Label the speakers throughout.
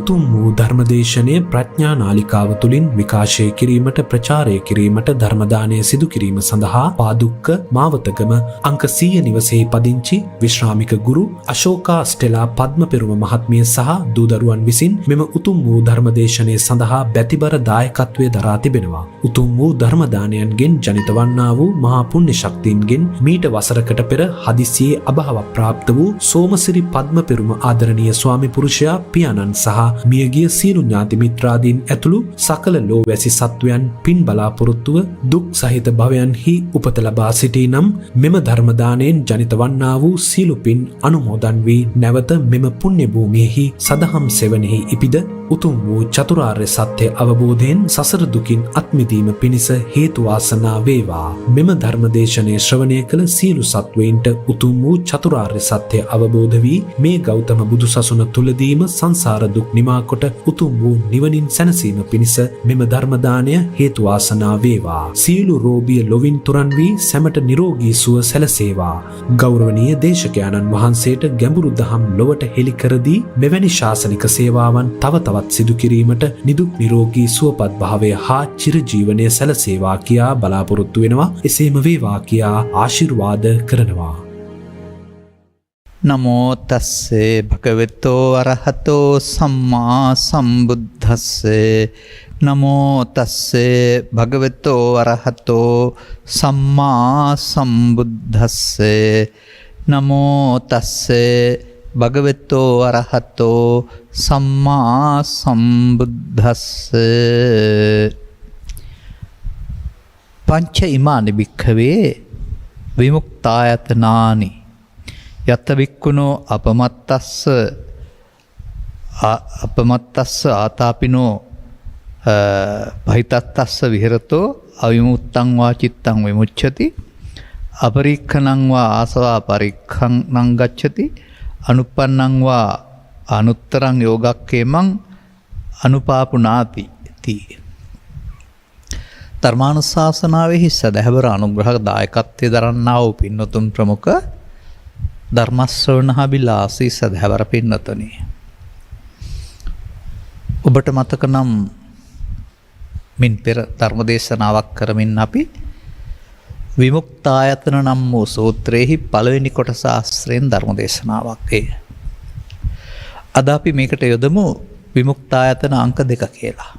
Speaker 1: උතුම් වූ ධර්මදේශනය ප්‍රඥා නාලිකාව තුළින් විකාශය කිරීමට ප්‍රචාරය කිරීමට ධර්මදානය සිදු කිරීම සඳහා පාදුක්ක මාවතගම අංක 100 නිවසෙහි පදිංචි විශ්‍රාමික ගුරු අශෝකා ස්ටෙලා පද්මපෙරුම මහත්මිය සහ දූදරුවන් විසින් මෙම උතුම් වූ ධර්මදේශනය සඳහා බැතිබර දායකත්වය දරා තිබෙනවා. උතුම් වූ ධර්මදානයන්ගෙන් ජනිත වන්නා වූ මහා පුණ්‍ය ශක්තියින්ගෙන් මීට වසරකට පෙර හදිසියේ අභාව ප්‍රාප්ත වූ සෝමසිරි පද්මපෙරුම ආදරණීය ස්වාමි පුරුෂයා පියාණන් සහ මියගිය සියලු ඥාති මිත්‍රාදීන් ඇතුළු සකල ලෝවැසි සත්වයන් පින් බලාපොරොත්තුව දුක් සහිත භවයන්හි උපත ලබා සිටී නම් මෙම ධර්මදානයෙන් ජනිත වන්නා වූ සියලු පින් අනුමෝදන් වී නැවත මෙම පුණ්‍ය භූමියෙහි සදහම් සෙවණෙහි ඉපිද උතුම් වූ චතුරාර්ය සත්‍ය අවබෝධයෙන් සසර දුකින් අත්මිදීම පිණිස හේතු වාසනා වේවා. මෙම ධර්මදේශනය ශ්‍රවණය කළ සියලු සත්වයින්ට උතුම් වූ චතුරාර්ය සත්‍ය අවබෝධ වී මේ ගෞතම බුදුසසුන තුලදීම සංසාර දුක් නිමා කොට උතුම් වූ නිවනින් සැනසීම පිණිස මෙම ධර්මදානය හේතු වාසනා වේවා. සියලු රෝගී ලොවින් තුරන් වී සැමට නිරෝගී සුව සැලසේවා. ගෞරවනීය දේශකයන්න් වහන්සේට ගැඹුරු දහම් ලොවට හෙළි කර දී මෙවැනි ශාසනික සේවාවන් තව තවත් සිදු කිරීමට නිදුක් නිරෝගී සුවපත් භාවය හා චිරජීවනය සැලසේවා කියා බලාපොරොත්තු වෙනවා. එසේම වේවා කියා ආශිර්වාද කරනවා.
Speaker 2: නමෝ තස්සේ භගවතෝ අරහතෝ සම්මා සම්බුද්දස්සේ නමෝ තස්සේ භගවතෝ අරහතෝ සම්මා සම්බුද්දස්සේ නමෝ තස්සේ භගවතෝ අරහතෝ සම්මා සම්බුද්දස්සේ පංච ඉමානි භික්ඛවේ විමුක්තායතනානි යත්ත වික්කුණෝ අපමත්තස්ස ආතාපිනෝ පහිතත්තස්ස විහෙරතෝ අවිමුත්තං වා චිත්තං විමුච්ඡති අපරික්ඛණං වා ආසවා පරික්ඛණං ගච්ඡති අනුප්පන්නං වා අනුත්තරං යෝගක්ඛේමං අනුපාපුනාති තී. ධර්මානුශාසනාවෙහි සදහැවර අනුග්‍රහ දායකත්වයේ දරන්නා වූ පින්වතුන් ප්‍රමුඛ ධර්මශ්‍රවණාබිලාසී සදහැවර පින්වතුනි, ඔබට මතක නම් මින් පෙර ධර්මදේශනාවක් කරමින් අපි විමුක්තායතන නම් වූ සූත්‍රයේහි පළවෙනි කොටස ආශ්‍රයෙන් ධර්මදේශනාවක් ඒ. අද අපි මේකට යොදමු විමුක්තායතන අංක 2 කියලා.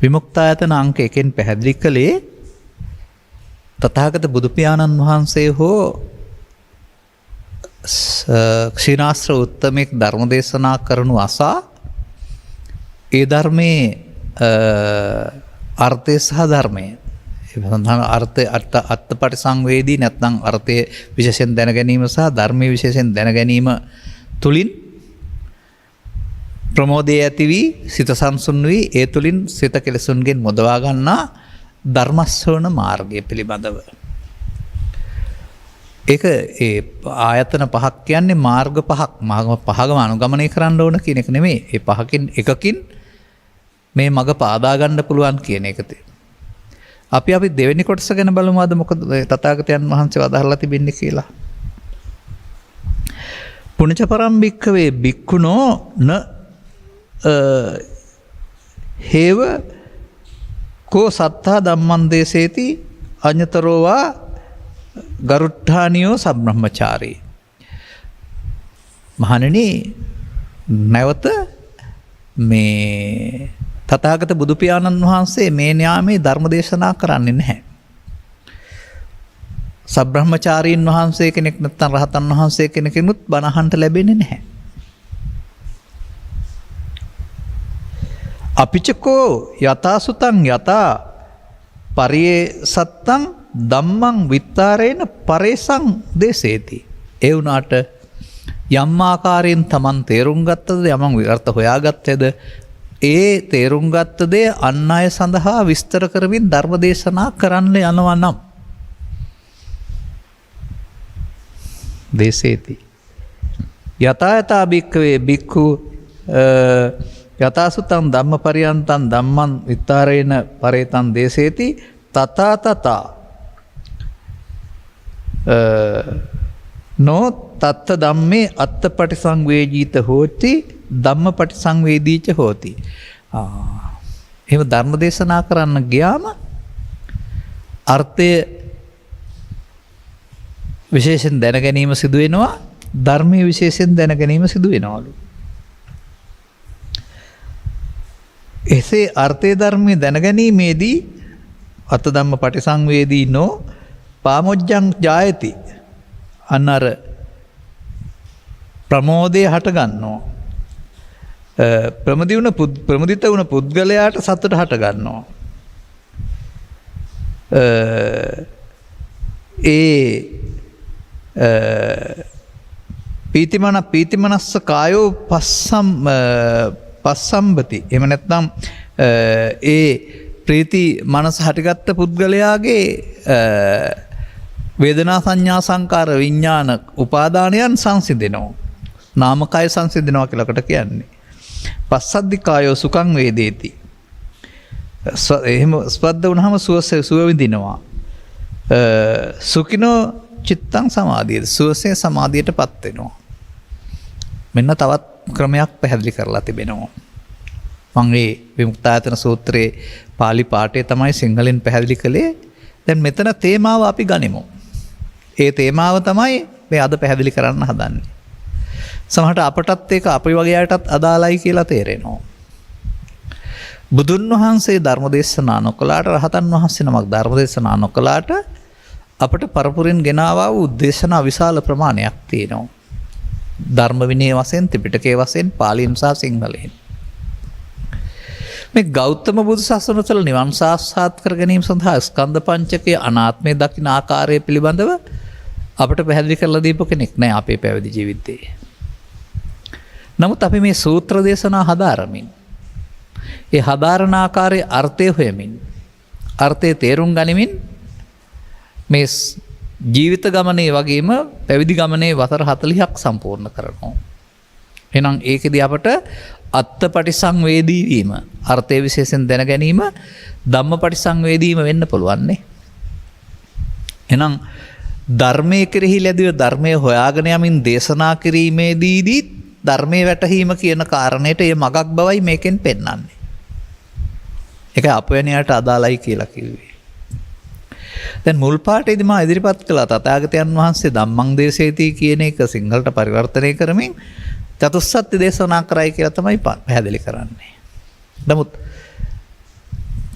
Speaker 2: විමුක්තායතන අංක 1න් පැහැදිලි කළේ තථාගත බුදු පියාණන් වහන්සේ හෝ ක්ෂීණාශ්‍ර උත්තමෙක් ධර්මදේශනා කරනු අසා ඒ ධර්මයේ අර්ථය සහ ධර්මය අර්ථය අර්ථපටිසංවේදී නැත්නම් අර්ථය විශේෂයෙන් දැන ගැනීම සහ ධර්මයේ විශේෂයෙන් දැන ගැනීම තුලින් ප්‍රමෝදය ඇති වී සිත සංසුන් වී ඒ තුලින් සිත කෙලෙසුන්ගෙන් මුදවා ගන්නා ධර්මශ්‍රවණ මාර්ගය පිළිබඳව. ඒක ඒ ආයතන පහක් කියන්නේ මාර්ග පහක්. මාර්ග පහකම අනුගමනය කරන්න ඕන කියන එක නෙමෙයි. ඒ පහකින් එකකින් මේ මග පාදා ගන්න පුළුවන් කියන එකද. අපි දෙවෙනි කොටස ගැන බලමු අද මොකද තථාගතයන් වහන්සේ වදාහලා තිබෙන්නේ කියලා. පුණ්‍ය පරම්පික්කවේ බික්කුණෝ න හේව කෝ සත්තා ධම්මං දේසේති අඤ්ඤතරෝවා ගරුට්ඨානියෝ සබ්‍රහ්මචාරී. මහණෙනි, නැවත මේ තථාගත බුදු පියාණන් වහන්සේ මේ න්යාමයේ ධර්ම දේශනා කරන්නේ නැහැ. සබ්‍රහ්මචාරීන් වහන්සේ කෙනෙක් නැත්නම් රහතන් වහන්සේ කෙනෙකුත් බණ අහන්න ලැබෙන්නේ නැහැ. අපිචකෝ යතාසුතං යතා පරියේ සත්තං ධම්මං විත්තරේන පරේසං දේසේති. ඒ වුණාට යම් ආකාරයෙන් Taman තේරුම් ගත්තද යමන් විර්ථ හොයාගත්තද ඒ තේරුම් ගත්ත දේ අන් අය සඳහා විස්තර කරමින් ධර්ම දේශනා කරන්න යනවා නම් දේසේති. යතා යතා භික්ඛවේ භික්ඛු යතාසුතං ධම්මපරියන්තං ධම්මං විත්තරේන පරේතං දේසේති තථා තථා නෝ තත්ත ධම්මේ අත්තපටිසංවේජීත හෝති ධම්මපටි සංවේදීච හෝති. එහෙම ධර්ම දේශනා කරන්න ගියාම අර්ථය විශේෂයෙන් දැන ගැනීම සිදු වෙනවා. ධර්මයේ විශේෂයෙන් දැන ගැනීම සිදු වෙනවලු. එසේ අර්ථය ධර්මයේ දැන ගැනීමේදී අත ධම්ම පටිසංවේදී නෝ පාමොජ්ජං ජායති. අන්න අර ප්‍රමෝදය හට ගන්නවා. ප්‍රමුදිත වුණ පුද්ගලයාට සතුට හට ගන්නවා. පීතිමනස්ස කායෝ පස්සම්බති. එම නැත්නම් ඒ ප්‍රීති මනස හටගත්ත පුද්ගලයාගේ වේදනා සංඥා සංකාර විඤ්ඤාණ උපාදානයන් සංසිඳෙනවා. නාමකය සංසිඳෙනවා කියලා කට කියන්නේ. පස්සද්ධි කායෝ සුඛං වේදේති. එහෙම ස්පර්ධ වුණාම සුව විඳිනවා. සුඛිනෝ චිත්තං සමාධියද සුවසේ සමාධියටපත් වෙනවා. මෙන්න තවත් ක්‍රමයක් පැහැදිලි කරලා තිබෙනවා. මම මේ විමුක්තායතන සූත්‍රයේ පාලි පාඨය තමයි සිංහලෙන් පැහැදිලි කළේ. දැන් මෙතන තේමාව අපි ගනිමු. ඒ තේමාව තමයි මේ අද පැහැදිලි කරන්න හදන්නේ. සමහරට අපටත් ඒක අපි වගේ අයටත් අදාළයි කියලා තේරෙනවා. බුදුන් වහන්සේ ධර්ම දේශනා නොකළාට රහතන් වහන්සේ නමක් ධර්ම දේශනා නොකළාට අපට පරපුරින් ගෙනාවා වූ දේශනා විශාල ප්‍රමාණයක් තියෙනවා. ධර්ම විනය වශයෙන් ත්‍රිපිටකයේ වශයෙන් පාලියෙන් සහ සිංහලෙන්. මේ ගෞතම බුදු සසුන තුළ නිවන් සාක්ෂාත් කර ගැනීම සඳහා ස්කන්ධ පංචකයේ අනාත්මය දකින ආකාරය පිළිබඳව අපට පැහැදිලි කරලා දීපු කෙනෙක් නෑ අපේ පැවිදි ජීවිතයේ. නමුත් අපි මේ සූත්‍ර දේශනා හදාරමින් ඒ හදාරණ ආකාරයේ අර්ථය හොයමින් අර්ථය තේරුම් ගනිමින් මේ ජීවිත ගමනේ වගේම පැවිදි ගමනේ වසර 40ක් සම්පූර්ණ කරනවා. එහෙනම් ඒකෙදී අපට අත්පටිසංවේදී වීම අර්ථය විශේෂයෙන් දැන ගැනීම ධම්මපටිසංවේදීම වෙන්න පුළුවන් නේ. එහෙනම් ධර්මයේ කෙරෙහි ලැබිය ධර්මයේ හොයාගෙන යමින් දේශනා කිරීමේදීදී ධර්මයේ වැටහීම කියන කාරණයට ඒ මගක් බවයි මේකෙන් පෙන්වන්නේ. ඒක අපයනියට අදාළයි කියලා කිව්වේ. දැන් මුල් පාඩේදී මා ඉදිරිපත් කළා තථාගතයන් වහන්සේ ධම්මං දේශේති කියන එක සිංහලට පරිවර්තනය කරමින් චතුස්සත්‍ය දේශනා කරයි කියලා තමයි පැහැදිලි කරන්නේ. නමුත්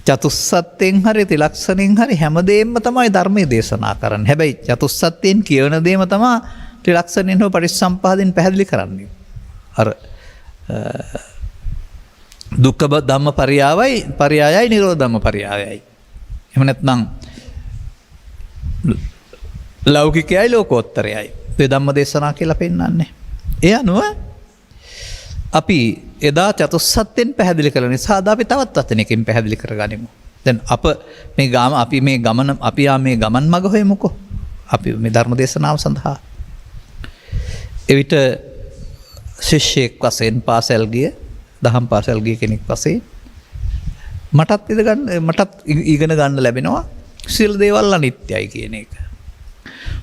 Speaker 2: චතුස්සත්යෙන් හරි ත්‍රිලක්ෂණයෙන් හරි හැමදේම තමයි ධර්මයේ දේශනා කරන්නේ. හැබැයි චතුස්සත්යෙන් කියන දේම තමයි ත්‍රිලක්ෂණයෙන් හෝ පටිච්චසමුප්පාදයෙන් පැහැදිලි කරන්නේ. අර දුක්ඛ ධම්ම පරියායයි නිරෝධ ධම්ම පරියායයි. එහෙම නැත්නම් ලෞකිකයයි ලෝකෝත්තරයයි. මේ ධම්ම දේශනා කියලා පෙන්නන්නේ. ඒ අනුව අපි එදා චතුස්සත්යෙන් පැහැදිලි කළ නිසා අද අපි තවත් වචනයකින් පැහැදිලි කරගනිමු. දැන් අපි මේ ගමන් මඟ හොයමුකෝ. අපි මේ ධර්ම දේශනාව සඳහා එවිට ශිෂ්‍යයෙක් වශයෙන් පාසල් ගිය දහම් පාසල් ගිය කෙනෙක් වශයෙන් මටත් ඉගෙන ගන්න ලැබෙනවා සියලු දේවල් අනිත්‍යයි කියන එක.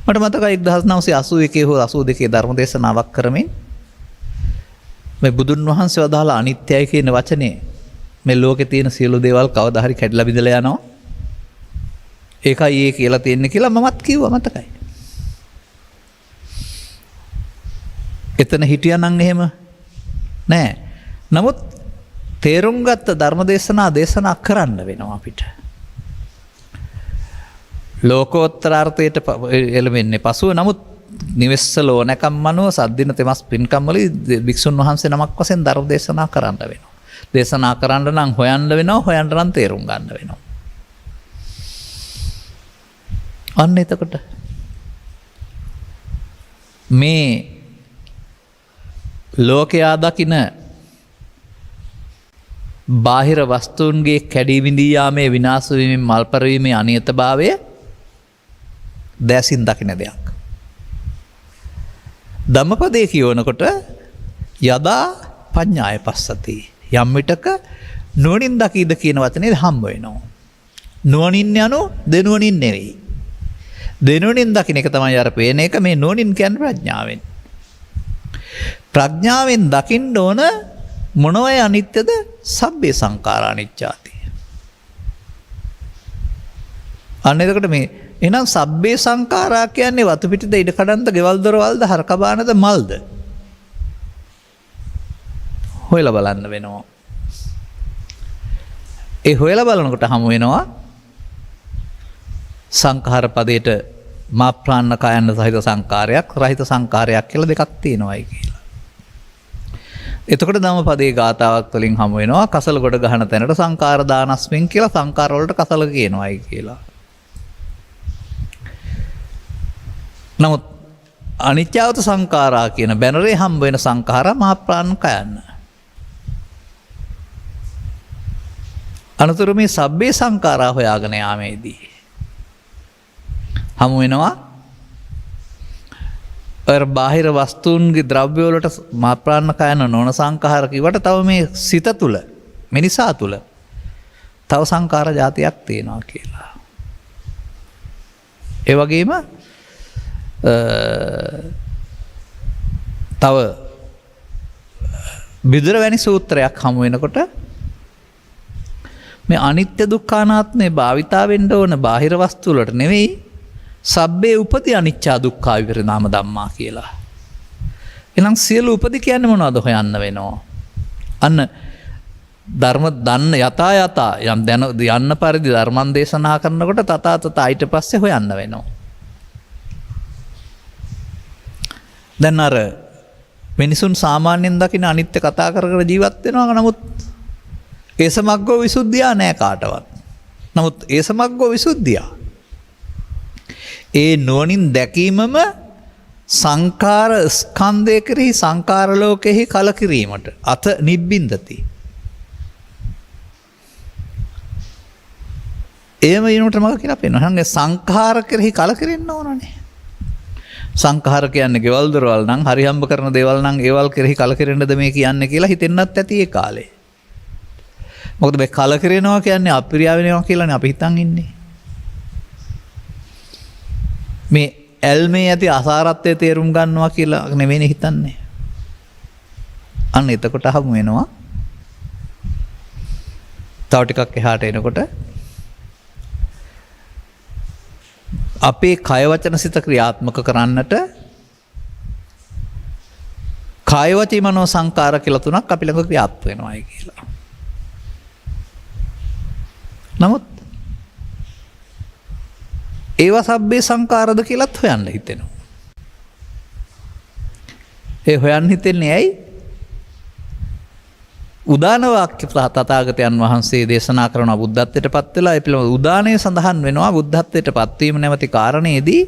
Speaker 2: මට මතකයි 1981 හෝ 82 ධර්ම දේශනාවක් කරමින් මේ බුදුන් වහන්සේ වදාළ අනිත්‍යයි කියන වචනේ මේ ලෝකේ තියෙන සියලු දේවල් කවදා හරි කැඩලා බිඳලා යනවා. ඒකයි ඒ කියලා තියෙන්නේ කියලා මමත් කිව්වා මතකයි. එතන හිටියානම් එහෙම නෑ. නමුත් තේරුම් ගත්ත ධර්ම දේශනා කරන්න වෙනවා අපිට. ලෝකෝත්තරාර්ථයට එළවෙන්නේ පසුව නමුත් නිවෙස්සලෝ නැකම් මනුව සද්දින තෙමස් පින්කම් වල භික්ෂුන් වහන්සේ නමක් වශයෙන් ධර්ම දේශනා කරන්න වෙනවා. දේශනා කරන්න නම් හොයන්න වෙනවා, හොයන්න නම් තේරුම් ගන්න වෙනවා. අන්න එතකොට මේ ලෝකයා දකින බාහිර වස්තුන්ගේ කැඩී බිඳී යාමේ විනාශ වීමෙන් මල්පර වීමේ අනියතභාවය දැසින් දකින දෙයක්. ධම්මපදයේ කියවනකොට යදා පඤ්ඤාය පස්සති යම් විටක නුවණින් දකීද කියන වචනේ හම්බ වෙනවා. නුවණින් යනු දෙනුවණින් නෙවෙයි. දෙනුවණින් දකින්න එක තමයි අර පේන එක මේ නුවණින් කියන්නේ ප්‍රඥාවෙන්. ප්‍රඥාවෙන් දකින්න ඕන මොනවයි අනිත්‍යද? සබ්බේ සංඛාරා අනිච්චාති. අන්න එතකොට මේ එහෙනම් සබ්බේ සංඛාරා කියන්නේ වතු පිටිද ඉඩ කඩන්ද ගෙවල් දොරවල්ද හරකබානද මල්ද? හොයලා බලන්න වෙනවා. ඒ හොයලා බලනකොට හමු වෙනවා සංඛාර පදයට මා ප්‍රාණ කායන්න සහිත සංඛාරයක් රහිත සංඛාරයක් කියලා දෙකක් තියෙනවායි කියලා. එතකොට ධම්මපදයේ ගාථාවක් වලින් හමු වෙනවා කසල කොට ගහන තැනට සංඛාර දානස්මින් කියලා සංඛාර වලට කසල කියනවායි කියලා. නමුත් අනිත්‍යවත සංඛාරා කියන බැනරේ හම්බ වෙන සංඛාරා මහා ප්‍රාණ කායන්න. අනතුරු මේ සබ්බේ සංඛාරා හොයාගෙන යාමේදී හමු වෙනවා බාහිර වස්තුන්ගේ ද්‍රව්‍ය වලට මහා ප්‍රාණ කායන නොවන සංඛාර කිව්වට තව මේ සිත තුල මිනිසා තුල තව සංඛාර જાතියක් තියෙනවා කියලා. ඒ වගේම තව බිදුර වැනි සූත්‍රයක් හමු වෙනකොට මේ අනිත්‍ය දුක්ඛානාත්මේ භාවිතා වෙන්න ඕන බාහිර වස්තු වලට නෙවෙයි සබ්බේ උපති අනිච්චා දුක්ඛා විපරිණාම ධම්මා කියලා. එහෙනම් සියලු උපති කියන්නේ මොනවද හොයන්න වෙනවා. අන්න ධර්ම දන්න යතා යතා යම් දැන යන්න පරිදි ධර්මන් දේශනා කරනකොට තථා තථා ඊට පස්සේ හොයන්න වෙනවා. දැන් අර මිනිසුන් සාමාන්‍යයෙන් දකින අනිත්‍ය කතා කර කර ජීවත් වෙනවා. නමුත් ඒ සමග්ගෝ විසුද්ධියා නෑ කාටවත්. නමුත් ඒ සමග්ගෝ විසුද්ධියා ඒ නුවණින් දැකීමම සංඛාර ස්කන්ධය කෙරෙහි සංඛාර ලෝකෙහි කලකිරීමට අත නිබ්බින්දති. එහෙම වෙනකොට මම කියලා පෙන්නනවා. හංගේ සංඛාර කෙරෙහි කලකිරෙන්න ඕනනේ. සංඛාර කියන්නේ ගෙවල් දොරවල් නම් හරි හම්බ කරන දේවල් නම් ඒවල් කෙරෙහි කලකිරෙන්නද මේ කියන්නේ කියලා හිතෙන්නත් ඇති ඒ කාලේ. මොකද මේ කලකිරෙනවා කියන්නේ අප්‍රිය වෙනවා කියලානේ අපි හිතන් ඉන්නේ. මේ ඇල්මේ ඇති අසාරත්වය තේරුම් ගන්නවා කියලා නෙවෙයිනේ හිතන්නේ. අන්න එතකොට හමු වෙනවා. තව ටිකක් එහාට එනකොට අපේ කය වචන සිත ක්‍රියාත්මක කරන්නට කාය වචී මනෝ සංකාර කියලා තුනක් අපි ළඟ ක්‍රියාත්මක වෙනවායි කියලා. නමුත් ඒවා සබ්බේ සංකාරද කියලාත් හොයන්න හිතෙනවා. ඒ හොයන්න හිතෙන්නේ ඇයි? උදාන වාක්‍ය තථාගතයන් වහන්සේ දේශනා කරන බුද්ධත්වයට පත් වෙලා ඒ පිළිබඳ උදානයේ සඳහන් වෙනවා බුද්ධත්වයට පත්වීම නැවති කාරණේදී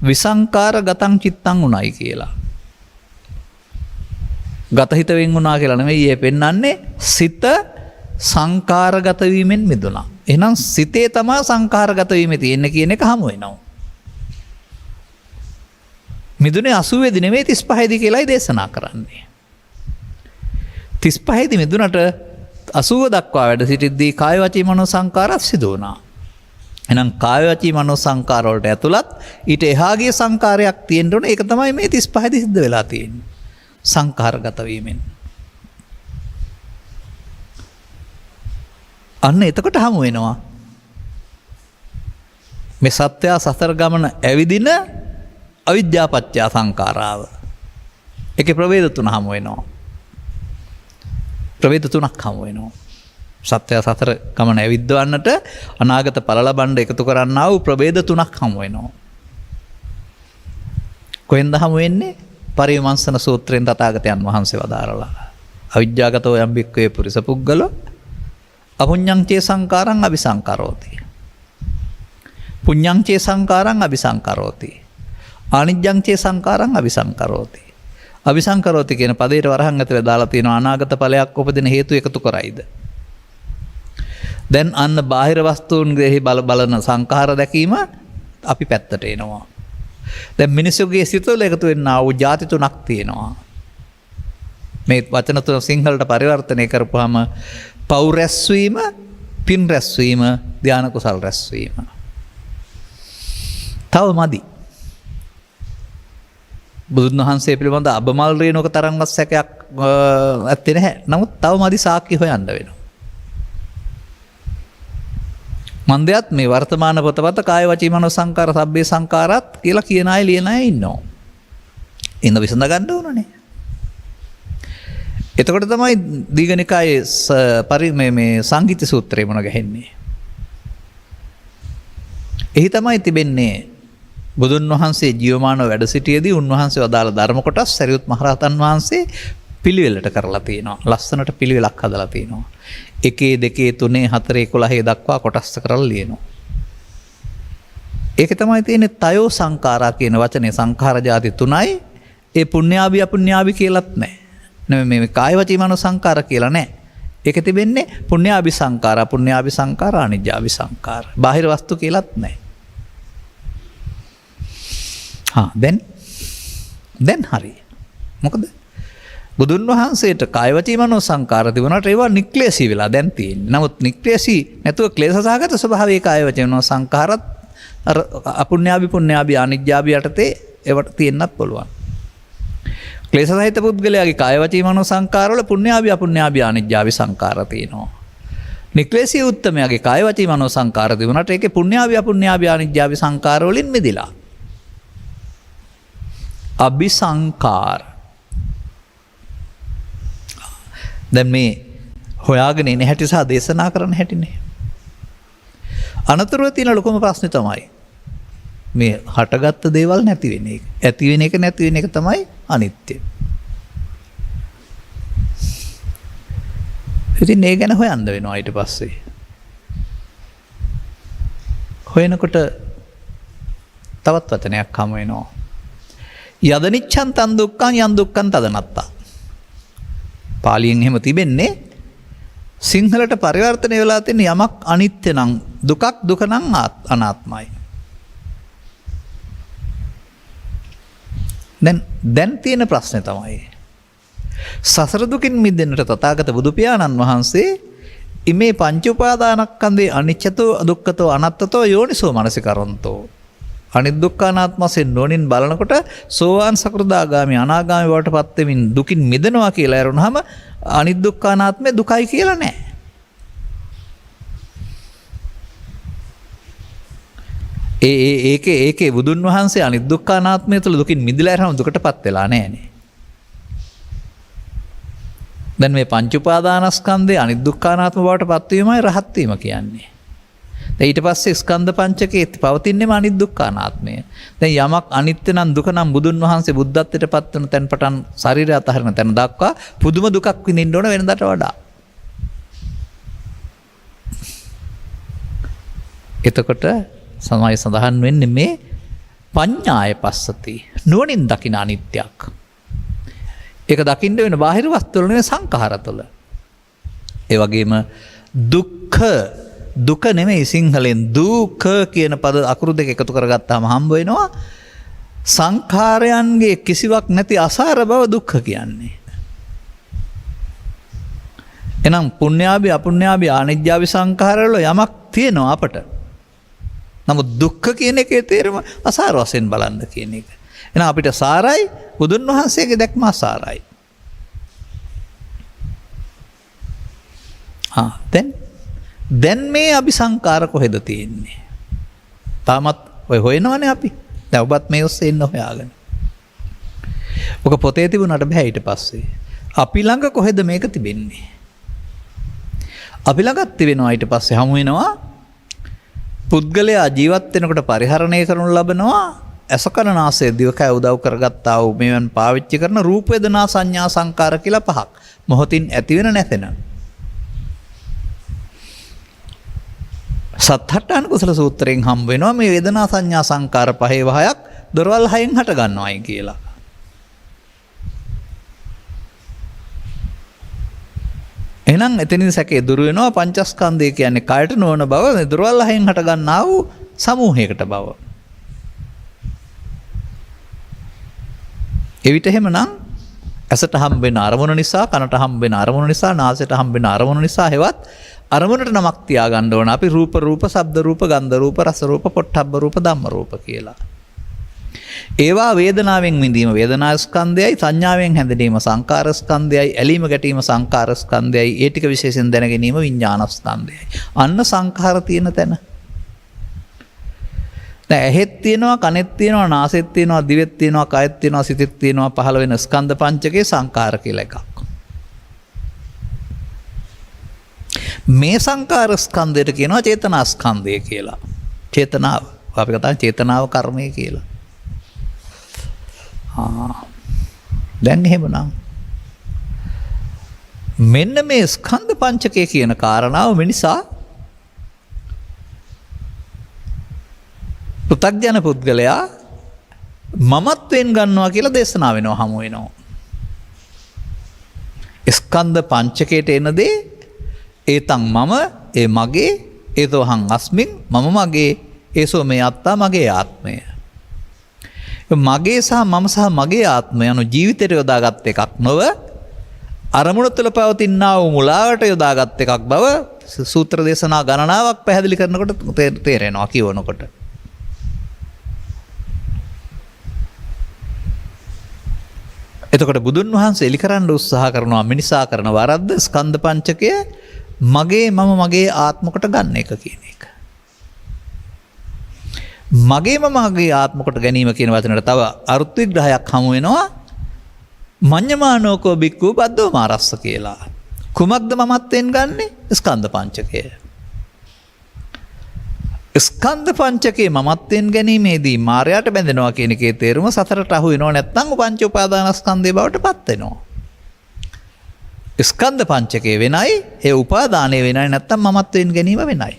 Speaker 2: විසංකාර ගතං චිත්තං උනායි කියලා. ගත හිත වෙන් වුණා කියලා නෙවෙයි ඒ පෙන්වන්නේ සිත සංකාරගත වීමෙන් මිදුණා. එහෙනම් සිතේ තමයි සංකාරගත වීමේ තියෙන්නේ කියන එක හමු වෙනවා. මිදුනේ 80 දී නෙවෙයි 35 දී කියලායි දේශනා කරන්නේ. 35 දී මිදුනට 80 දක්වා වැඩ සිටිද්දී කාය වචී මනෝ සංකාරات සිදු වුණා. එහෙනම් කාය වචී මනෝ සංකාර වලට ඇතුළත් ඊට එහාගේ සංකාරයක් තියෙන්න ඕනේ. ඒක තමයි මේ 35 දී සිද්ධ වෙලා තියෙන්නේ. සංකාරගත වීමෙන්. අන්න එතකොට හමු වෙනවා මේ සත්‍ය සතර ගමන ඇවිදින අවිද්‍යාපච්චය සංකාරාව. ඒකේ ප්‍රවේද තුන හමු වෙනවා. ප්‍රවේද තුනක් හමු වෙනවා. සත්‍ය සතර ගමන ඇවිද්දවන්නට අනාගත ඵල ලබන්න එකතු කරන්නා වූ ප්‍රවේද තුනක් හමු වෙනවා. කොහෙන්ද හමු වෙන්නේ? පරිවිමර්ශන සූත්‍රයෙන් තථාගතයන් වහන්සේ වදාරලා අවිද්‍යාගතෝ යම් බික්කවේ පුරිස පුද්ගලෝ අපුඤ්ඤංචේ සංකාරං අபிසංකරෝති. පුඤ්ඤංචේ සංකාරං අபிසංකරෝති. ආනිජ්ජංචේ සංකාරං අபிසංකරෝති. අபிසංකරෝති කියන පදේට වරහන් ඇතුලේ දාලා තියෙනවා අනාගත ඵලයක් උපදින හේතු එකතු කරයිද. දැන් අන්න බාහිර වස්තුන්ගෙහි බලන සංඛාර දැකීම අපි පැත්තට එනවා. දැන් මිනිසුගේ සිතවල එකතු වෙනා වූ ಜಾති තුනක් තියෙනවා. මේ වචන තුන සිංහලට පරිවර්තනය කරපුවාම පව් රැස්වීම, පින් රැස්වීම, ධාන කුසල් රැස්වීම. තව මදි. බුදුන් වහන්සේ පිළිබඳ අබමල් රේණුවක තරම්වත් සැකයක් ඇත්තේ නැහැ. නමුත් තව මදි සාක්ෂි හොයන්න වෙනවා. මන්දයත් මේ වර්තමාන පොතපත කාය වචී මනෝ සංකාර සබ්බේ සංකාරات කියලා කියන අය ලියන අය ඉන්නවා. ඉන්න විසඳ ගන්න ඕනනේ. එතකොට තමයි දීඝනිකායේ මේ සංගීත සූත්‍රය මොන ගහන්නේ. එහි තමයි තිබෙන්නේ බුදුන් වහන්සේ ජීවමානව වැඩ සිටියේදී උන්වහන්සේ වදාළ ධර්ම කොටස් සරියුත් මහරහතන් වහන්සේ පිළිවෙලට කරලා තියෙනවා. ලස්සනට පිළිවෙලක් හදලා තියෙනවා. 1 2 3 4 11 දක්වා කොටස් කරලා ලියනවා. ඒක තමයි තියෙන්නේ තයෝ සංඛාරා කියන වචනේ. සංඛාර જાති 3යි. ඒ පුණ්‍යාභි අපුණ්‍යාභි කියලාත් නැහැ. නෙමෙයි මේ කාය වචී මනෝ සංඛාර කියලා නැහැ. ඒක තිබෙන්නේ පුණ්‍යාභි සංඛාර, අපුණ්‍යාභි සංඛාර, අනිජ්ජාභි සංඛාර. බාහිර වස්තු කියලාත් නැහැ. දැන් හරි. මොකද බුදුන් වහන්සේට කාය වචී මනෝ සංකාර තිබුණාට ඒවා නික්ලේශී වෙලා දැන් තියෙන්නේ. නමුත් නික්ලේශී නැතුව ක්ලේශ සහගත ස්වභාවයේ කාය වචී මනෝ සංකාරත් අර අපුණ්‍යාභි පුණ්‍යාභි අනිජ්ජාභි යටතේ ඒවට තියෙන්නත් පුළුවන්. ක්ලේශ සහිත පුද්ගලයාගේ කාය වචී මනෝ සංකාර වල පුණ්‍යාභි අපුණ්‍යාභි අනිජ්ජාභි සංකාර තියෙනවා. නික්ලේශී උත්තමයාගේ කාය වචී මනෝ සංකාර තිබුණාට ඒකේ පුණ්‍යාභි අපුණ්‍යාභි අනිජ්ජාභි සංකාර වලින් මිදිලා අபிසංකාර. දැන් මේ හොයාගෙන එන හැටි සහ දේශනා කරන හැටිනේ. අනතුරුව තියෙන ලොකුම ප්‍රශ්නේ තමයි මේ හටගත්තු දේවල් නැති වෙන එක. ඇති වෙන එක නැති වෙන එක තමයි අනිත්‍ය. ඉතින් මේ ගැන හොයන්න වෙනවා ඊට පස්සේ. හොයනකොට තවත් වචනයක් හමු වෙනවා. යදනිච්ඡන් තන් දුක්ඛං යන් දුක්ඛං තදනත්තා. පාලියෙන් එහෙම තිබෙන්නේ සිංහලට පරිවර්තනය වෙලා තියෙන යමක් අනිත්‍ය නම් දුකක්, දුක නම් අනාත්මයි. දැන් තියෙන ප්‍රශ්නේ තමයි සසර දුකින් මිදෙන්නට තථාගත බුදු පියාණන් වහන්සේ ඉමේ පංච උපාදානස්කන්ධේ අනිච්චතෝ අදුක්ඛතෝ අනත්තතෝ යෝනිසෝ මනසිකරන්තෝ අනිදුක්ඛානාත්ම වශයෙන් නොනින් බලනකොට සෝවාන් සකෘදාගාමි අනාගාමි බවට පත් වෙමින් දුකින් මිදෙනවා කියලා අරුණාම අනිදුක්ඛානාත්මේ දුකයි කියලා නැහැ. ඒකේ බුදුන් වහන්සේ අනිදුක්ඛානාත්මය තුළ දුකින් මිදලා යනම දුකටපත් වෙලා නැහැනේ. දැන් මේ පංච උපාදානස්කන්ධේ අනිදුක්ඛානාත්ම බවට පත් වීමයි රහත් වීම කියන්නේ. ඊට පස්සේ ස්කන්ධ පංචකයේ පවතින්නේම අනිදුක්ඛානාත්මය. දැන් යමක් අනිත්‍ය නම් දුක නම් බුදුන් වහන්සේ බුද්ධත්වයට පත් වෙන තැන් පටන් ශරීරය අතහරින තැන දක්වා පුදුම දුකක් විඳින්න ඕන වෙනදාට වඩා. එතකොට සමයි සඳහන් වෙන්නේ මේ පඤ්ඤාය පස්සති නුවණින් දකින අනිත්‍යක්. ඒක දකින්න වෙන බාහිර වස්තු වල නෙවෙයි සංඛාර තුළ. ඒ වගේම දුක නෙමෙයි සිංහලෙන් දුක කියන පද අකුරු දෙක එකතු කරගත්තාම හම්බ වෙනවා සංඛාරයන්ගේ කිසිවක් නැති අසාර බව දුක්ඛ කියන්නේ. එහෙනම් පුණ්‍යාභි අපුණ්‍යාභි ආනිජ්ජාභි සංඛාර වල යමක් තියෙනවා අපට. නමුත් දුක්ඛ කියන එකේ තේරුම අසාර වශයෙන් බලන්න කියන එක. එහෙනම් අපිට සාරයි බුදුන් වහන්සේගේ දැක්ම අසාරයි. දැන් මේ අபிසංකාර කොහෙද තියෙන්නේ? තාමත් ඔය හොයනවනේ අපි. දැන් ඔබත් මේ ඔස්සේ ඉන්න හොයාගෙන. ඔක පොතේ තිබුණාට බෑ ඊට පස්සේ. අපි ළඟ කොහෙද මේක තිබෙන්නේ? අපි ළඟත් තිබෙනවා ඊට පස්සේ හමු වෙනවා පුද්ගලයා ජීවත් වෙනකොට පරිහරණය කරනු ලබනවා අසකරනාසය දිවකය උදව් කරගත්තා වූ මේවන් පාවිච්චි කරන රූප වේදනා සංඥා සංකාර කියලා පහක්. මොහොතින් ඇති වෙන නැතෙන. සත්හට්ඨාන කුසල සූත්‍රයෙන් හම්බ වෙනවා මේ වේදනා සංඥා සංකාර පහේ වහයක් දොරවල් හයෙන් හට ගන්නවායි කියලා. එහෙනම් එතනින් සැකේ දුර වෙනවා පංචස්කන්ධය කියන්නේ කයට නොවන බව දොරවල් හයෙන් හට ගන්නා වූ සමූහයකට බව. එවිට එහෙමනම් ඇසට හම්බ වෙන අරමුණ නිසා, කනට හම්බ වෙන අරමුණ නිසා, නාසයට හම්බ වෙන අරමුණ නිසා හෙවත් අරමුණට නමක් තියාගන්න ඕන. අපි රූප, ශබ්ද රූප, ගන්ධ රූප, රස රූප, පොට්ටබ්බ රූප, ධම්ම රූප කියලා. ඒවා වේදනාවෙන් විඳීම වේදනා ස්කන්ධයයි, සංඥාවෙන් හැඳිනීම සංකාර ස්කන්ධයයි, ඇලීම ගැටීම සංකාර ස්කන්ධයයි, ඒ ටික විශේෂයෙන් දැන ගැනීම විඥාන ස්කන්ධයයි. අන්න සංඛාර තියෙන තැන. දැන් ඇහෙත් තියෙනවා, කනෙත් තියෙනවා, නාසෙත් තියෙනවා, දිවෙත් තියෙනවා, කයෙත් තියෙනවා, සිතෙත් තියෙනවා පහළ වෙන ස්කන්ධ පංචකේ සංඛාර කියලා එකක්. මේ සංකාර ස්කන්ධයට කියනවා චේතනා ස්කන්ධය කියලා. චේතනාව. අපි කතා කරන්නේ චේතනාව කර්මය කියලා. දැන් එහෙමනම් මෙන්න මේ ස්කන්ධ පංචකය කියන කාරණාව මිනිසා පෘථග්ජන පුද්ගලයා මමත්වෙන් ගන්නවා කියලා දේශනා වෙනවා, හමු වෙනවා. ස්කන්ධ පංචකයට එන දේ ඒතං මම, ඒ මගේ, ඒතෝහං අස්මින්, මම මගේ, ඒසෝ මේ අත්තා මගේ ආත්මය. මගේ සහ මම සහ මගේ ආත්මය යනු ජීවිතයට යොදාගත් එකක් නොව අරමුණ තුළ පවතිනා වූ මුලාවට යොදාගත් එකක් බව සූත්‍ර දේශනා ගණනාවක් පැහැදිලි කරනකොට තේරෙනවා කියවනකොට. එතකොට බුදුන් වහන්සේ එලි කරන්න උත්සාහ කරනවා මිනිසා කරන වරද්ද ස්කන්ධ පංචකය මගේ මම මගේ ආත්මකට ගන්න එක කියන එක. මගේම මගේ ආත්මකොට ගැනීම කියන වචනට තව අර්ථ විග්‍රහයක් හමු වෙනවා. මඤ්ඤමානෝකෝ බික්ඛු බද්දෝ මාරස්ස කියලා. කුමක්ද මමත්වෙන් ගන්නෙ? ස්කන්ධ පංචකය. ස්කන්ධ පංචකේ මමත්වෙන් ගැනීමේදී මායයට බැඳෙනවා කියන එකේ තේරුම සතරට අහු වෙනව නැත්නම් පංච උපාදානස්කන්ධය බවට පත් වෙනවා. ස්කන්ධ පංචකේ වෙනයි, ඒ උපාදානය වෙනයි, නැත්නම් මමත්වෙන් ගැනීම වෙනයි.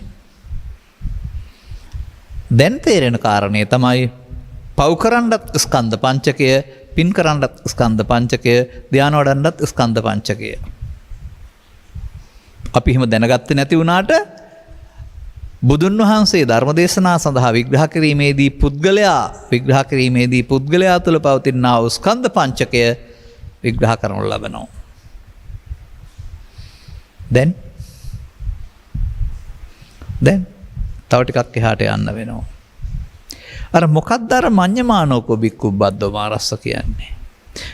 Speaker 2: දැන් තේරෙන කාරණය තමයි පව් කරන්නත් ස්කන්ධ පංචකය, පින් කරන්නත් ස්කන්ධ පංචකය, ධ්‍යාන වඩන්නත් ස්කන්ධ පංචකය. අපි එහෙම දැනගත්තේ නැති වුණාට බුදුන් වහන්සේ ධර්ම දේශනා සඳහා විග්‍රහ කිරීමේදී පුද්ගලයා තුළ පවතිනා වූ ස්කන්ධ පංචකය විග්‍රහ කරනු ලබනවා. දැන් තව ටිකක් එහාට යන්න වෙනවා. අර මොකක්ද අර මඤ්ඤමානෝකෝ බික්ඛු බද්දෝ මාරස්ස කියන්නේ?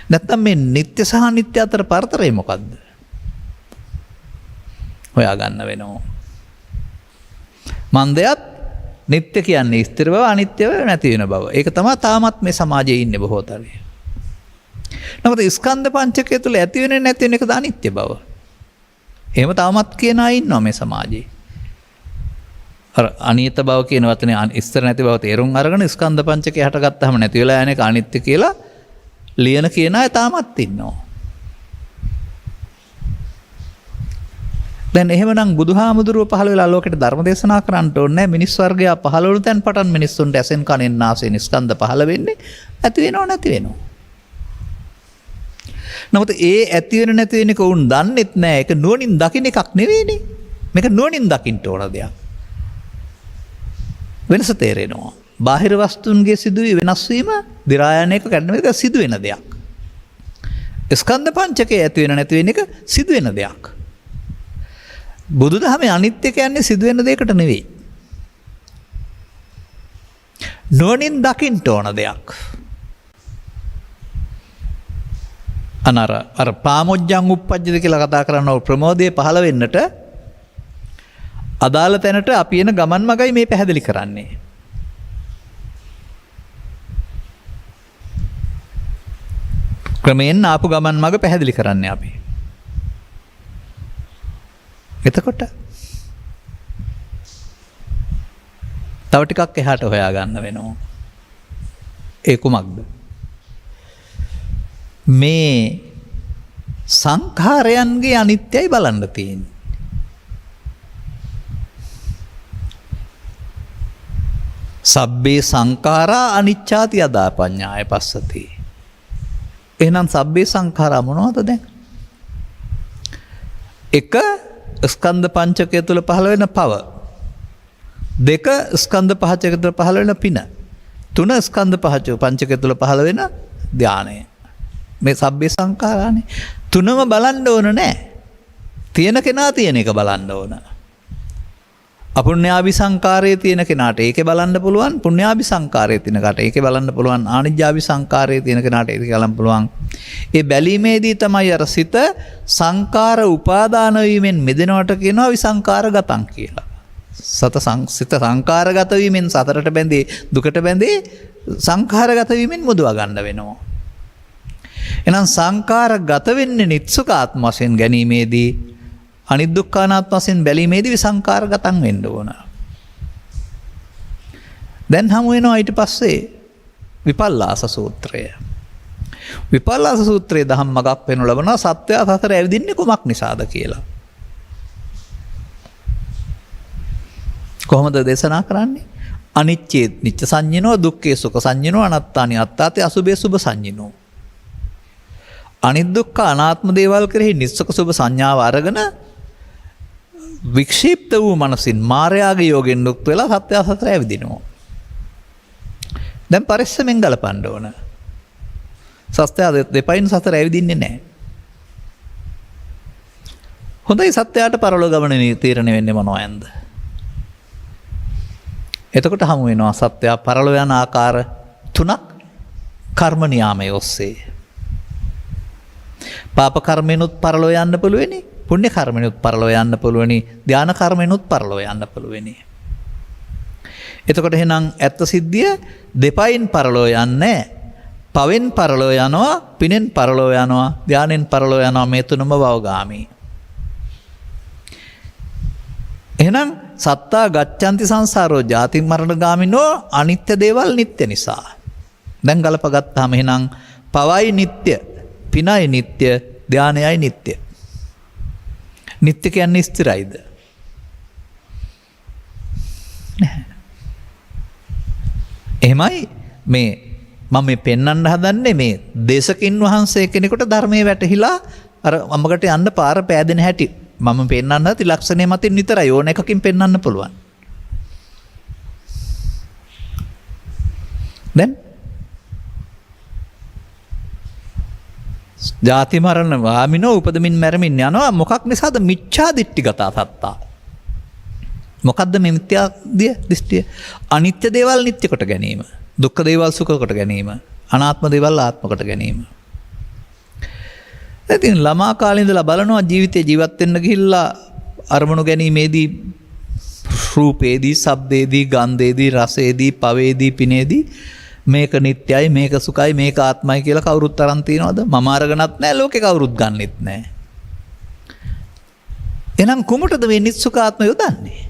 Speaker 2: නැත්තම් මේ නিত্য සහ අනිත්‍ය අතර පරතරය මොකද්ද? හොයාගන්න වෙනවා. මන්දයත් නিত্য කියන්නේ ස්ථිර බව, අනිත්‍ය බව නැති වෙන බව. ඒක තමයි තාමත් මේ සමාජයේ ඉන්නේ බොහෝ තරේ. නමුත් ස්කන්ධ පංචකය තුළ ඇති වෙන්නේ නැති වෙන එකද අනිත්‍ය බව. එහෙම තාමත් කියන අය ඉන්නවා මේ සමාජයේ. අර අනිත්‍ය බව කියන වචනේ ඉස්තර නැති බව තේරුම් අරගෙන ස්කන්ධ පංචකය හටගත්තාම නැති වෙලා යන එක අනිත්‍ය කියලා ලියන කියන අය තාමත් ඉන්නවා. දැන් එහෙමනම් බුදුහාමුදුරුවෝ පහළ වෙලා ලෝකෙට ධර්ම දේශනා කරන්න ඕනේ. මිනිස් වර්ගය පහළ වුණු තැන් පටන් මිනිස්සුන්ට ඇසෙන් කනෙන් නාසයෙන් ස්කන්ධ පහළ වෙන්නේ ඇති වෙනව නැති වෙනව. නමුත් ඒ ඇති වෙන නැති වෙන එක උන් දන්නෙත් නෑ. ඒක නුවණින් දකින්න එකක් නෙවෙයිනේ. මේක නුවණින් දකින්න ඕන දෙයක්. වෙනස තේරෙනවා. බාහිර වස්තුන්ගේ සිදුවී වෙනස් වීම දි รา යන එක කරන එක සිදු වෙන දෙයක්. ස්කන්ධ පංචකය ඇති වෙන නැති වෙන එක සිදු වෙන දෙයක්. බුදුදහමේ අනිත්‍ය කියන්නේ සිදු වෙන දෙයකට නෙවෙයි. නුවණින් දකින්න ඕන දෙයක්. අර පාමොජ්ජං උප්පජ්ජති කියලා කතා කරන ප්‍රමෝදයේ පහළ වෙන්නට අදාළ තැනට අපි එන ගමන් මගයි මේ පැහැදිලි කරන්නේ. ක්‍රමයෙන් ආපු ගමන් මග පැහැදිලි කරන්නේ අපි. එතකොට තව ටිකක් එහාට හොයාගන්න වෙනවා. ඒ කුමක්ද? මේ සංඛාරයන්ගේ අනිත්‍යයි බලන්න තියෙන්නේ. සබ්බේ සංඛාරා අනිච්ඡාති යදා පඤ්ඤාය පස්සති. එහෙනම් සබ්බේ සංඛාරා මොනවද දැන්? එක ස්කන්ධ පංචකය තුළ පහළ වෙන පව. දෙක ස්කන්ධ පංචකය තුළ පහළ වෙන පින. තුන ස්කන්ධ පංචකය තුළ පහළ වෙන ධානය. මේ සබ්බේ සංඛාරානේ. තුනම බලන්න ඕන නෑ. තියෙන කෙනා තියෙන එක බලන්න ඕන. අපුණ්‍යාභි සංකාරයේ තියෙන කෙනාට ඒකේ බලන්න පුළුවන්, පුණ්‍යාභි සංකාරයේ තියෙන කෙනාට ඒකේ බලන්න පුළුවන්, ආනිජ්ජාභි සංකාරයේ තියෙන කෙනාට ඒකේ බලන්න පුළුවන්. ඒ බැලීමේදී තමයි අර සිත සංකාර උපාදාන වීමෙන් මිදෙනවට කියනවා විසංකාරගතං කියලා. සිත සංකාරගත වීමෙන් සතරට බැඳී දුකට බැඳී සංඛාරගත වීමෙන් මුදවා ගන්න වෙනවා. එහෙනම් සංකාරගත වෙන්නේ නිත්සුකාත්ම වශයෙන් ගැනීමේදී, අනිදුක්ඛානාත්ම වශයෙන් බැලීමේදී විසංකාරගතං වෙන්න ඕන. දැන් හමු වෙනවා ඊට පස්සේ විපල්ලාස සූත්‍රය. විපල්ලාස සූත්‍රයේ දහම් මගක් වෙනු ලබනවා සත්‍යය සතර ඇවිදින්නේ කුමක් නිසාද කියලා. කොහොමද දේශනා කරන්නේ? අනිච්චේ නිච්ච සංඤ්ඤනෝ, දුක්ඛේ සුඛ සංඤ්ඤනෝ, අනාත්තානි අත්තාතේ අසුභේ සුභ සංඤ්ඤනෝ. අනිදුක්ඛ අනාත්ම දේවල් කෙරෙහි නිස්සක සුභ සංඥාව අරගෙන වික්ෂිප්ත වූ මනසින් මායාවේ යෝගෙන් මුක්ත වෙලා සත්‍ය සතර ඇවිදිනවා. දැන් පරිස්සමෙන් ගලපන්න ඕන. සත්‍ය දෙපයින් සතර ඇවිදින්නේ නැහැ. හොඳයි, සත්‍යයට පරලෝ ගමන තීරණය වෙන්නේ මොනවද? එතකොට හමු වෙනවා සත්‍ය පරලෝ යන ආකාර තුනක් කර්ම නියාමයේ ඔස්සේ. පාප කර්මෙනුත් පරලෝ යන්න පුළුවනි, පුණ්‍ය කර්මෙනුත් පරලෝ යන්න පුළුවනි, ධාන කර්මෙනුත් පරලෝ යන්න පුළුවනි. එතකොට එහෙනම් ඇත්ත සිද්ධිය දෙපයින් පරලෝ යන්නේ, පවෙන් පරලෝ යනවා, පිනෙන් පරලෝ යනවා, ධානෙන් පරලෝ යනවා, මේ තුනම භවගාමී. එහෙනම් සත්තා ගච්ඡanti සංසාරෝ ජාති මරණ ගාමිනෝ, අනිත්‍ය දේවල් නිට්ටය නිසා. දැන් ගලප ගත්තාම එහෙනම් පවයි නිට්ටය, පිනයි නිට්ටය, ධානයයි නිට්ටය. නිට්ටය කියන්නේ ස්ථිරයිද? නැහැ. එහෙමයි මේ මම මේ පෙන්වන්න හදන්නේ මේ දේශකින් වහන්සේ කෙනෙකුට ධර්මයේ වැටහිලා අර අම්මකට යන්න පාර පෑදෙන හැටි. මම පෙන්වන්න හදි ලක්ෂණය මතින් විතරයි, ඕන එකකින් පෙන්වන්න පුළුවන්. දැන් ජාති මරණ වාමිනෝ උපදමින් මැරමින් යනවා. මොකක් නිසාද? මිච්ඡා දිට්ඨිගත සත්තා. මොකද්ද මේ මිත්‍යා දෘෂ්ටිය? අනිත්‍ය දේවල් නිත්‍ය කොට ගැනීම, දුක්ඛ දේවල් සුඛ කොට ගැනීම, අනාත්ම දේවල් ආත්ම කොට ගැනීම. ඉතින් ළමා කාලේ ඉඳලා බලනවා ජීවිතේ ජීවත් වෙන්න ගිහිල්ලා අරමුණු ගැනීමේදී රූපේදී, ශබ්දේදී, ගන්ධේදී, රසේදී, පවේදී, පිනේදී මේක නිට්ටයයි, මේක සුඛයි, මේක ආත්මයි කියලා කවුරුත් තරම් තියනවද? මම අරගෙනත් නැහැ, ලෝකේ කවුරුත් ගන්නෙත් නැහැ. එහෙනම් කුමටද මේ නිස්සුකාත්ම යොදන්නේ?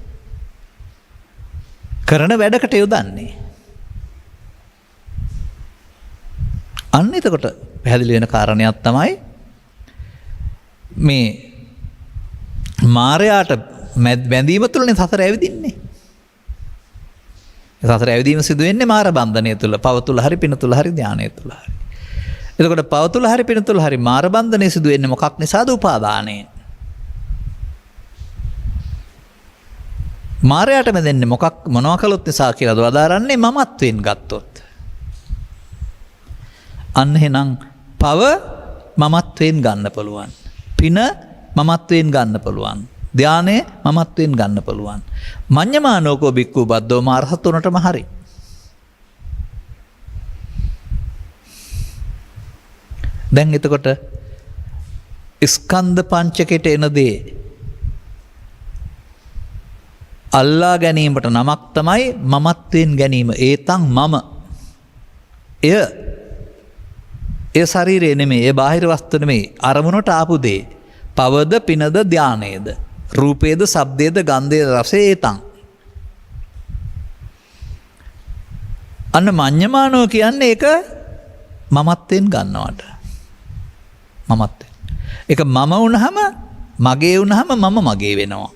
Speaker 2: කරන වැඩකට යොදන්නේ. අන්න එතකොට පැහැදිලි වෙන කාරණයක් තමයි මේ මායයට බැඳීම තුළනේ සසර ඇවිදින්නේ. සසර ඇවිදීම සිදු වෙන්නේ මාර බන්ධනය තුළ, පව තුළ හරි, පින තුළ හරි, ධානය තුළ හරි. එතකොට පව තුළ හරි, පින තුළ හරි මාර බන්ධනය සිදු වෙන්නේ මොකක් නිසාද? උපාදානය. මායයට බැඳෙන්නේ මොනවා කළොත් නිසා කියලාද වදාරන්නේ? මමත්වෙන් ගත්තොත්. අන්න එහෙනම් පව මමත්වෙන් ගන්න පුළුවන්, පින මමත්වෙන් ගන්න පුළුවන්, ධානය මමත්වෙන් ගන්න පුළුවන්. මඤ්ඤමානෝකෝ බික්ඛු බද්දෝ මාරහතුනටම හරි. දැන් එතකොට ස්කන්ධ පංචකයට එන දේ අල්ලා ගැනීමට නමක් තමයි මමත්වෙන් ගැනීම. ඒතං මම. එය ශරීරය නෙමෙයි, ඒ බාහිර වස්තු නෙමෙයි, අරමුණට ආපු දේ. පවද, පිනද, ධානයේද, රූපේද, ශබ්දේද, ගන්ධේද, රසේද, ඒතං. අන්න මඤ්ඤමානෝ කියන්නේ ඒක මමත්වෙන් ගන්නවට. මමත්වෙන්. ඒක මම වුණාම, මගේ වුණාම මම මගේ වෙනවා.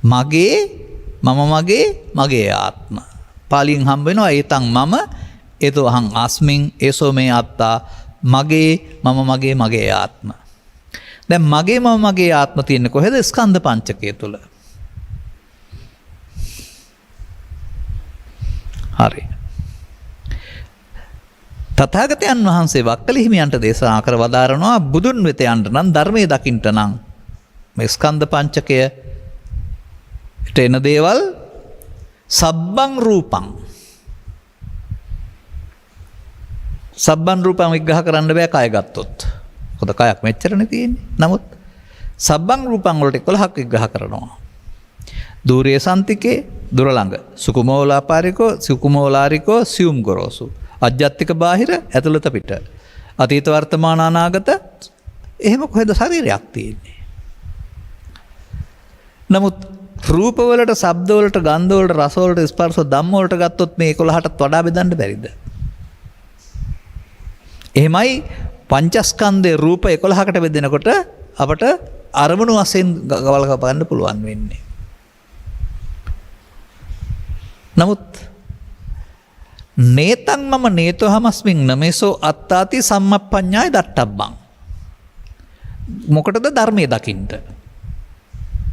Speaker 2: මගේ, මම මගේ, මගේ ආත්ම. පාලියෙන් හම්බ වෙනවා ඒතං මම, ඒතෝ අහං අස්මින්, ඒසෝ මේ අත්තා. මගේ, මම මගේ, මගේ ආත්ම. දැන් මගේ, මම මගේ ආත්ම තියෙන්නේ කොහෙද? ස්කන්ධ පංචකය තුල. හරි. තථාගතයන් වහන්සේ වක්කලි හිමියන්ට දේශනා කර වදාරනවා බුදුන් වෙත යන්න නම්, ධර්මයේ දකින්න නම් මේ ස්කන්ධ පංචකය ඊට එන දේවල් සබ්බං රූපං. සබ්බං රූපං විග්‍රහ කරන්න බෑ කය ගත්තොත්. මොකද කයක් මෙච්චරනේ තියෙන්නේ. නමුත් සබ්බං රූපං වලට 11ක් විග්‍රහ කරනවා. දූරේ සන්තිකේ දුර ළඟ. සුකුමෝලාරිකෝ සියුම් ගොරෝසු. අජ්ජත්තික බාහිර ඇතුළත පිට. අතීත වර්තමාන අනාගත එහෙම කොහෙද ශරීරයක් තියෙන්නේ. නමුත් රූපවලට, ශබ්දවලට, ගන්ධවලට, රසවලට, ස්පර්ශ ධම්මවලට ගත්තොත් මේ 11ටත් වඩා බෙදන්න බැරිද? එහෙමයි පංචස්කන්ධේ රූප 11කට බෙදෙනකොට අපට අරමුණු වශයෙන් ගවල් කපන්න පුළුවන් වෙන්නේ. නමුත් නේතං මම නේතෝ හමස්මින් නමේසෝ අත්තාති සම්මප්පඤ්ඤාය දට්ඨබ්බං. මොකටද ධර්මයේ දකින්න?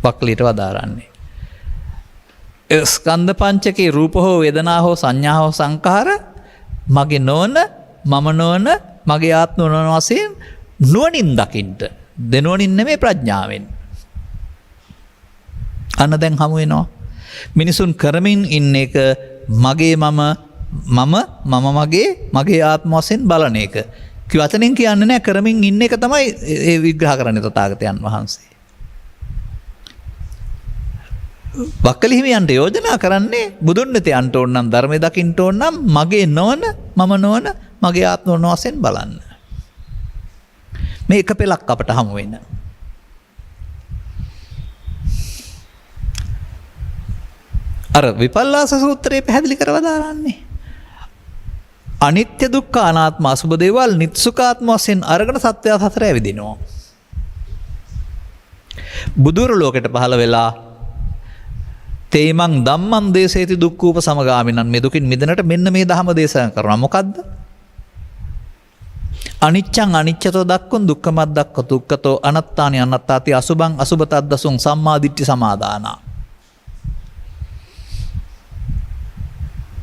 Speaker 2: වක්ලීට වදාරන්නේ. ස්කන්ධ පංචකේ රූප හෝ වේදනා හෝ සංඥා හෝ සංඛාර මගේ නොවන, මම නොවන, මගේ ආත්ම නොවන වශයෙන් නුවණින් දකින්න. දෙනුවණින් නෙමෙයි ප්‍රඥාවෙන්. අන්න දැන් හමු වෙනවා. මිනිසුන් කරමින් ඉන්න එක මගේ මගේ ආත්ම වශයෙන් බලන එක. වචනෙන් කියන්නේ නැහැ, කරමින් ඉන්න එක තමයි ඒ විග්‍රහ කරන්නේ තථාගතයන් වහන්සේ. වක්කලි හිමියන්ට යෝජනා කරන්නේ බුදුන් වෙත යන්න ඕන නම්, ධර්මයේ දකින්න ඕන නම් මගේ නොවන, මම නොවන, මගේ ආත්ම නොවන වශයෙන් බලන්න. මේ එක පෙළක් අපට හමු වෙන. අර විපල්ලාස සූත්‍රයේ පැහැදිලි කරව දාරන්නේ. අනිත්‍ය දුක්ඛ අනාත්ම අසුබ දේවල් නිත්සුකාත්ම වශයෙන් අරගෙන සත්‍යය හතර ඇවිදිනවා. බුදුර ලෝකෙට පහළ වෙලා තේමං ධම්මං දේශේති දුක්ඛූප සමගාමිනං, මේ දුකින් මිදෙන්නට මෙන්න මේ ධම දේශනා කරනවා. මොකද්ද? අනිච්චං අනිච්චතෝ දක්ඛං දුක්ඛමත් දක්ඛ දුක්ඛතෝ අනත්තානි අනත්තාති අසුභං අසුභතද්දසුං සම්මාදිට්ඨි සමාදානා.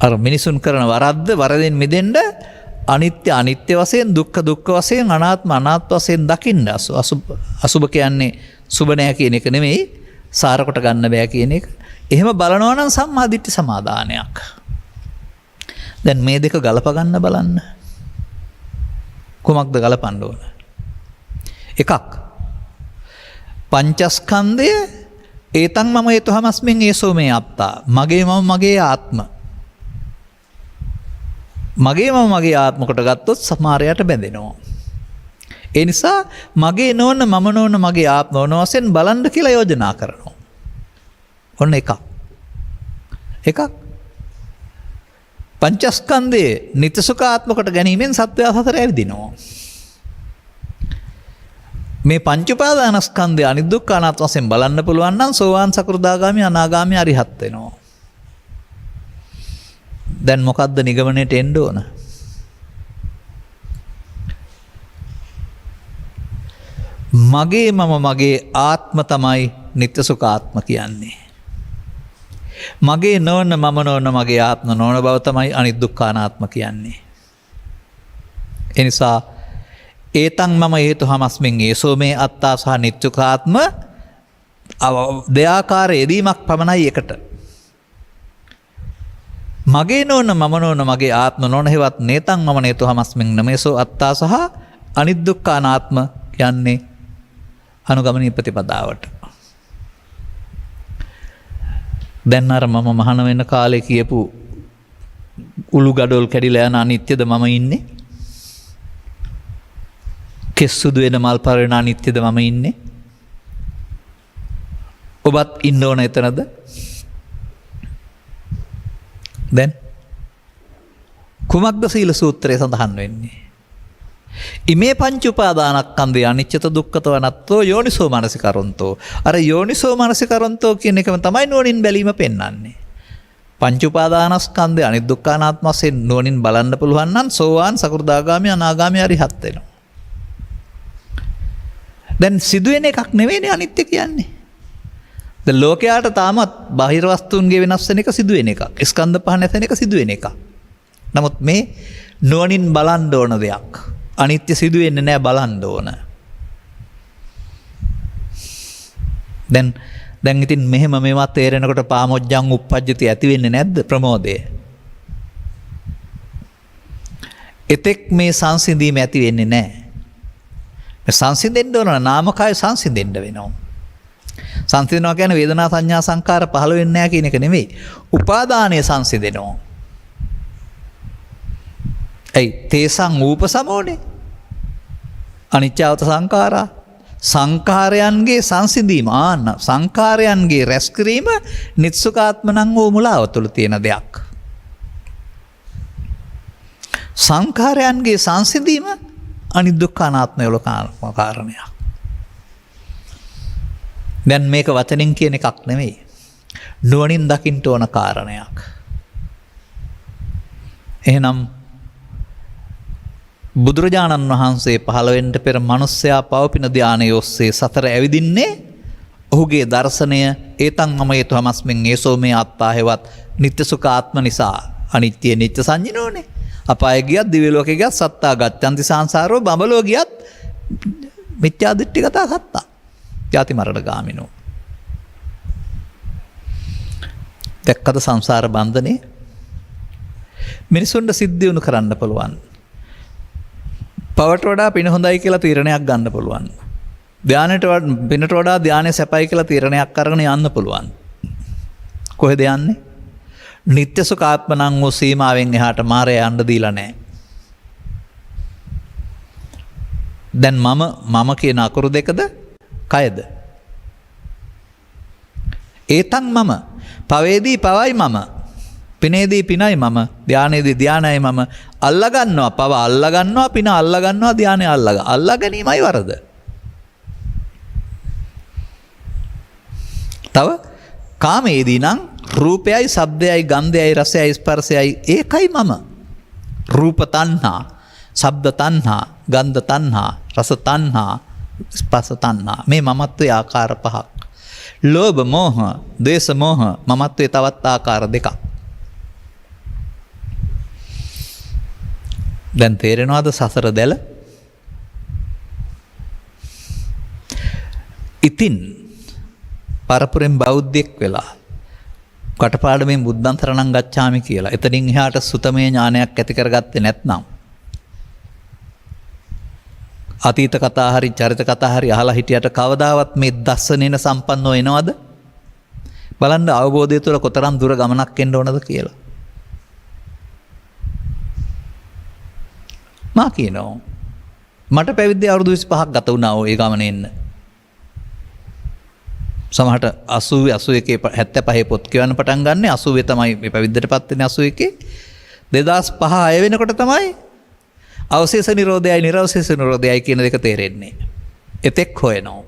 Speaker 2: අර මිනිසුන් කරන වරද්ද වරදෙන් මිදෙන්න අනිත්‍ය අනිත්‍ය වශයෙන්, දුක්ඛ දුක්ඛ වශයෙන්, අනාත්ම අනාත්ම වශයෙන් දකින්න. අසුභ කියන්නේ සුබ නැහැ කියන එක නෙමෙයි, සාර කොට ගන්න බෑ කියන එක. එහෙම බලනවා නම් සම්මාදිට්ඨි සමාදානයක්. දැන් මේ දෙක ගලප ගන්න බලන්න. කුමක්ද ගලපන්න ඕන? එකක් පංචස්කන්ධය ඒතං මම හේතුහමස්මින් ඒසෝ මේ අත්තා. මගේ මම මගේ ආත්ම. මගේ මම මගේ ආත්ම කොට ගත්තොත් සමහරයට බැඳෙනවා. ඒ නිසා මගේ නොවන, මම නොවන, මගේ ආත්ම නොවන වශයෙන් බලන්න කියලා යෝජනා කරනවා. ඔන්න එකක්. පංචස්කන්ධයේ නිත්‍යසුඛාත්ම කොට ගැනීමෙන් සත්වයා හතර ඇවිදිනවා. මේ පංච උපාදානස්කන්ධය අනිදුක්ඛ අනාත්ම වශයෙන් බලන්න පුළුවන් නම් සෝවාන් සකෘදාගාමි අනාගාමි අරිහත් වෙනවා. දැන් මොකද්ද නිගමනයට එන්න ඕන? මගේ මම මගේ ආත්ම තමයි නිත්‍යසුඛාත්ම කියන්නේ. මගේ නොවන, මම නොවන, මගේ ආත්ම නොවන බව තමයි අනිදුක්ඛානාත්ම කියන්නේ. එනිසා ඒතං මම හේතු හමස්මින් ඒසෝ මේ අත්තා සහ නිත්‍යසුඛාත්ම දෙආකාර යෙදීමක් පමණයි එකට. මගේ නොවන, මම නොවන, මගේ ආත්ම නොවන හෙවත් නේතං මම නේතු හමස්මින් නමේසෝ අත්තා සහ අනිදුක්ඛානාත්ම කියන්නේ අනුගමනීය ප්‍රතිපදාවට. දැන් අර මම මහාන වෙන කාලේ කියපු උළු ගඩොල් කැඩිලා යන අනිත්‍යද මම ඉන්නේ? කෙස්සුදු වෙන මල් පරණ අනිත්‍යද මම ඉන්නේ? ඔබත් ඉන්න ඕන එතනද? දැන් කුමක්ද සීල සූත්‍රයේ සඳහන් වෙන්නේ? ඉමේ පංච උපාදානස්කන්ධය අනිච්චත දුක්ඛතෝ අනත්තෝ යෝනිසෝ මනසිකරොන්තෝ. අර යෝනිසෝ මනසිකරොන්තෝ කියන එකම තමයි නුවණින් බැලීම පෙන්වන්නේ. පංච උපාදානස්කන්ධය අනිදුක්ඛ අනාත්ම වශයෙන් නුවණින් බලන්න පුළුවන් නම් සෝවාන් සකෘදාගාමි අනාගාමි අරිහත් වෙනවා. දැන් සිදුවෙන එකක් නෙවෙයිනේ අනිත්‍ය කියන්නේ. දැන් ලෝකයාට තාමත් බාහිර වස්තුන්ගේ වෙනස් වෙන එක සිදුවෙන එකක්. ස්කන්ධ පහ නැසෙන එක සිදුවෙන එකක්. නමුත් මේ නුවණින් බලන්න ඕන දෙයක්. අනිත්‍ය සිදුවෙන්නේ නැහැ, බලන්න ඕන. දැන් දැන් ඉතින් මෙහෙම මේවා තේරෙනකොට පාමොජ්ජං උප්පජ්ජති ඇති වෙන්නේ නැද්ද ප්‍රමෝදය? එතෙක් මේ සංසිඳීම ඇති වෙන්නේ නැහැ. සංසිඳෙන්න ඕන නාමකාය සංසිඳෙන්න වෙනවා. සංසිඳනවා කියන්නේ වේදනා සංඥා සංකාර පහළ වෙන්නේ නැහැ කියන එක නෙමෙයි. උපාදානය සංසිඳෙනවා. ඒ තේසං ූපසමෝනේ. අනිච්චවත සංඛාරා සංඛාරයන්ගේ සංසිඳීම ආන්න සංඛාරයන්ගේ රැස්කිරීම නිත්සුකාත්මනං වූ මුලාව තුළ තියෙන දෙයක්. සංඛාරයන්ගේ සංසිඳීම අනිදුක්ඛ අනාත්ම වල කාරණයක්. දැන් මේක වචනින් කියන එකක් නෙමෙයි. නුවණින් දකින්න ඕන කාරණයක්. එහෙනම් බුදුරජාණන් වහන්සේ පහළ වෙන්න පෙර මිනිස්සයා පවපින ධානය ඔස්සේ සතර ඇවිදින්නේ ඔහුගේ දර්ශනය ඒතං මම හේතුමස්මින් ඒසෝ මේ අත්තා හේවත් නිත්‍ය සුඛ ආත්ම නිසා අනිත්‍ය නිත්‍ය සංජිනෝනේ. අපාය ගියත් දිව්‍ය ලෝකේ ගියත් සත්තා ගච්ඡanti සංසාරෝ බඹලෝ ගියත් මිත්‍යා දෘෂ්ටිගතා සත්තා. ජාති මරණ ගාමිනෝ. දැක්කද සංසාර බන්ධනේ? මිනිසුන්ට සිද්ධ වුණ කරන්න පුළුවන්. පවට වඩා පින හොඳයි කියලා තීරණයක් ගන්න පුළුවන්. ධානයට පිනට වඩා ධානය සැපයි කියලා තීරණයක් කරගෙන යන්න පුළුවන්. කොහෙද යන්නේ? නිත්‍ය සුඛාත්මනං වූ සීමාවෙන් එහාට මාරයා යන්න දීලා නැහැ. දැන් මම කියන අකුරු දෙකද කයද? ඒතං මම පවේදී පවයි මම පිනේදී පිනයි මම ධානයේදී ධානයයි මම අල්ලගන්නවා පව අල්ලගන්නවා පින අල්ලගන්නවා ධානය අල්ලා ගැනීමයි වරද. තව කාමයේදී නම් රූපයයි ශබ්දයයි ගන්ධයයි රසයයි ස්පර්ශයයි ඒකයි මම. රූප තණ්හා, ශබ්ද තණ්හා, ගන්ධ තණ්හා, රස තණ්හා, ස්පර්ශ තණ්හා මේ මමත්වයේ ආකාර පහක්. ලෝභ මෝහ, ද්වේෂ මෝහ මමත්වයේ තවත් ආකාර දෙකක්. දැන් තේරෙනවද සසර දැල? ඉතින් පරපුරෙන් බෞද්ධෙක් වෙලා කටපාඩමෙන් බුද්ධං සරණං ගච්ඡාමි කියලා එතනින් එහාට සුතමේ ඥානයක් ඇති කරගත්තේ නැත්නම් අතීත කතා හරි චරිත කතා හරි අහලා හිටියට කවදාවත් මේ දස්සනේන සම්පන්නව එනවද? බලන්න අවබෝධය තුළ කොතරම් දුර ගමනක් එන්න ඕනද කියලා. මා කියනවා මට පැවිද්දේ අවුරුදු 25ක් ගත වුණා ඒ ගමනේ එන්න. සමහරට 80 81 75 පොත් කියවන්න පටන් ගන්න 80 තමයි මේ පැවිද්දටපත් වෙන්නේ 81 2005 6 වෙනකොට තමයි අවශේෂ නිරෝධයයි නිරවශේෂ නිරෝධයයි කියන දෙක තේරෙන්නේ. එතෙක් හොයනවා.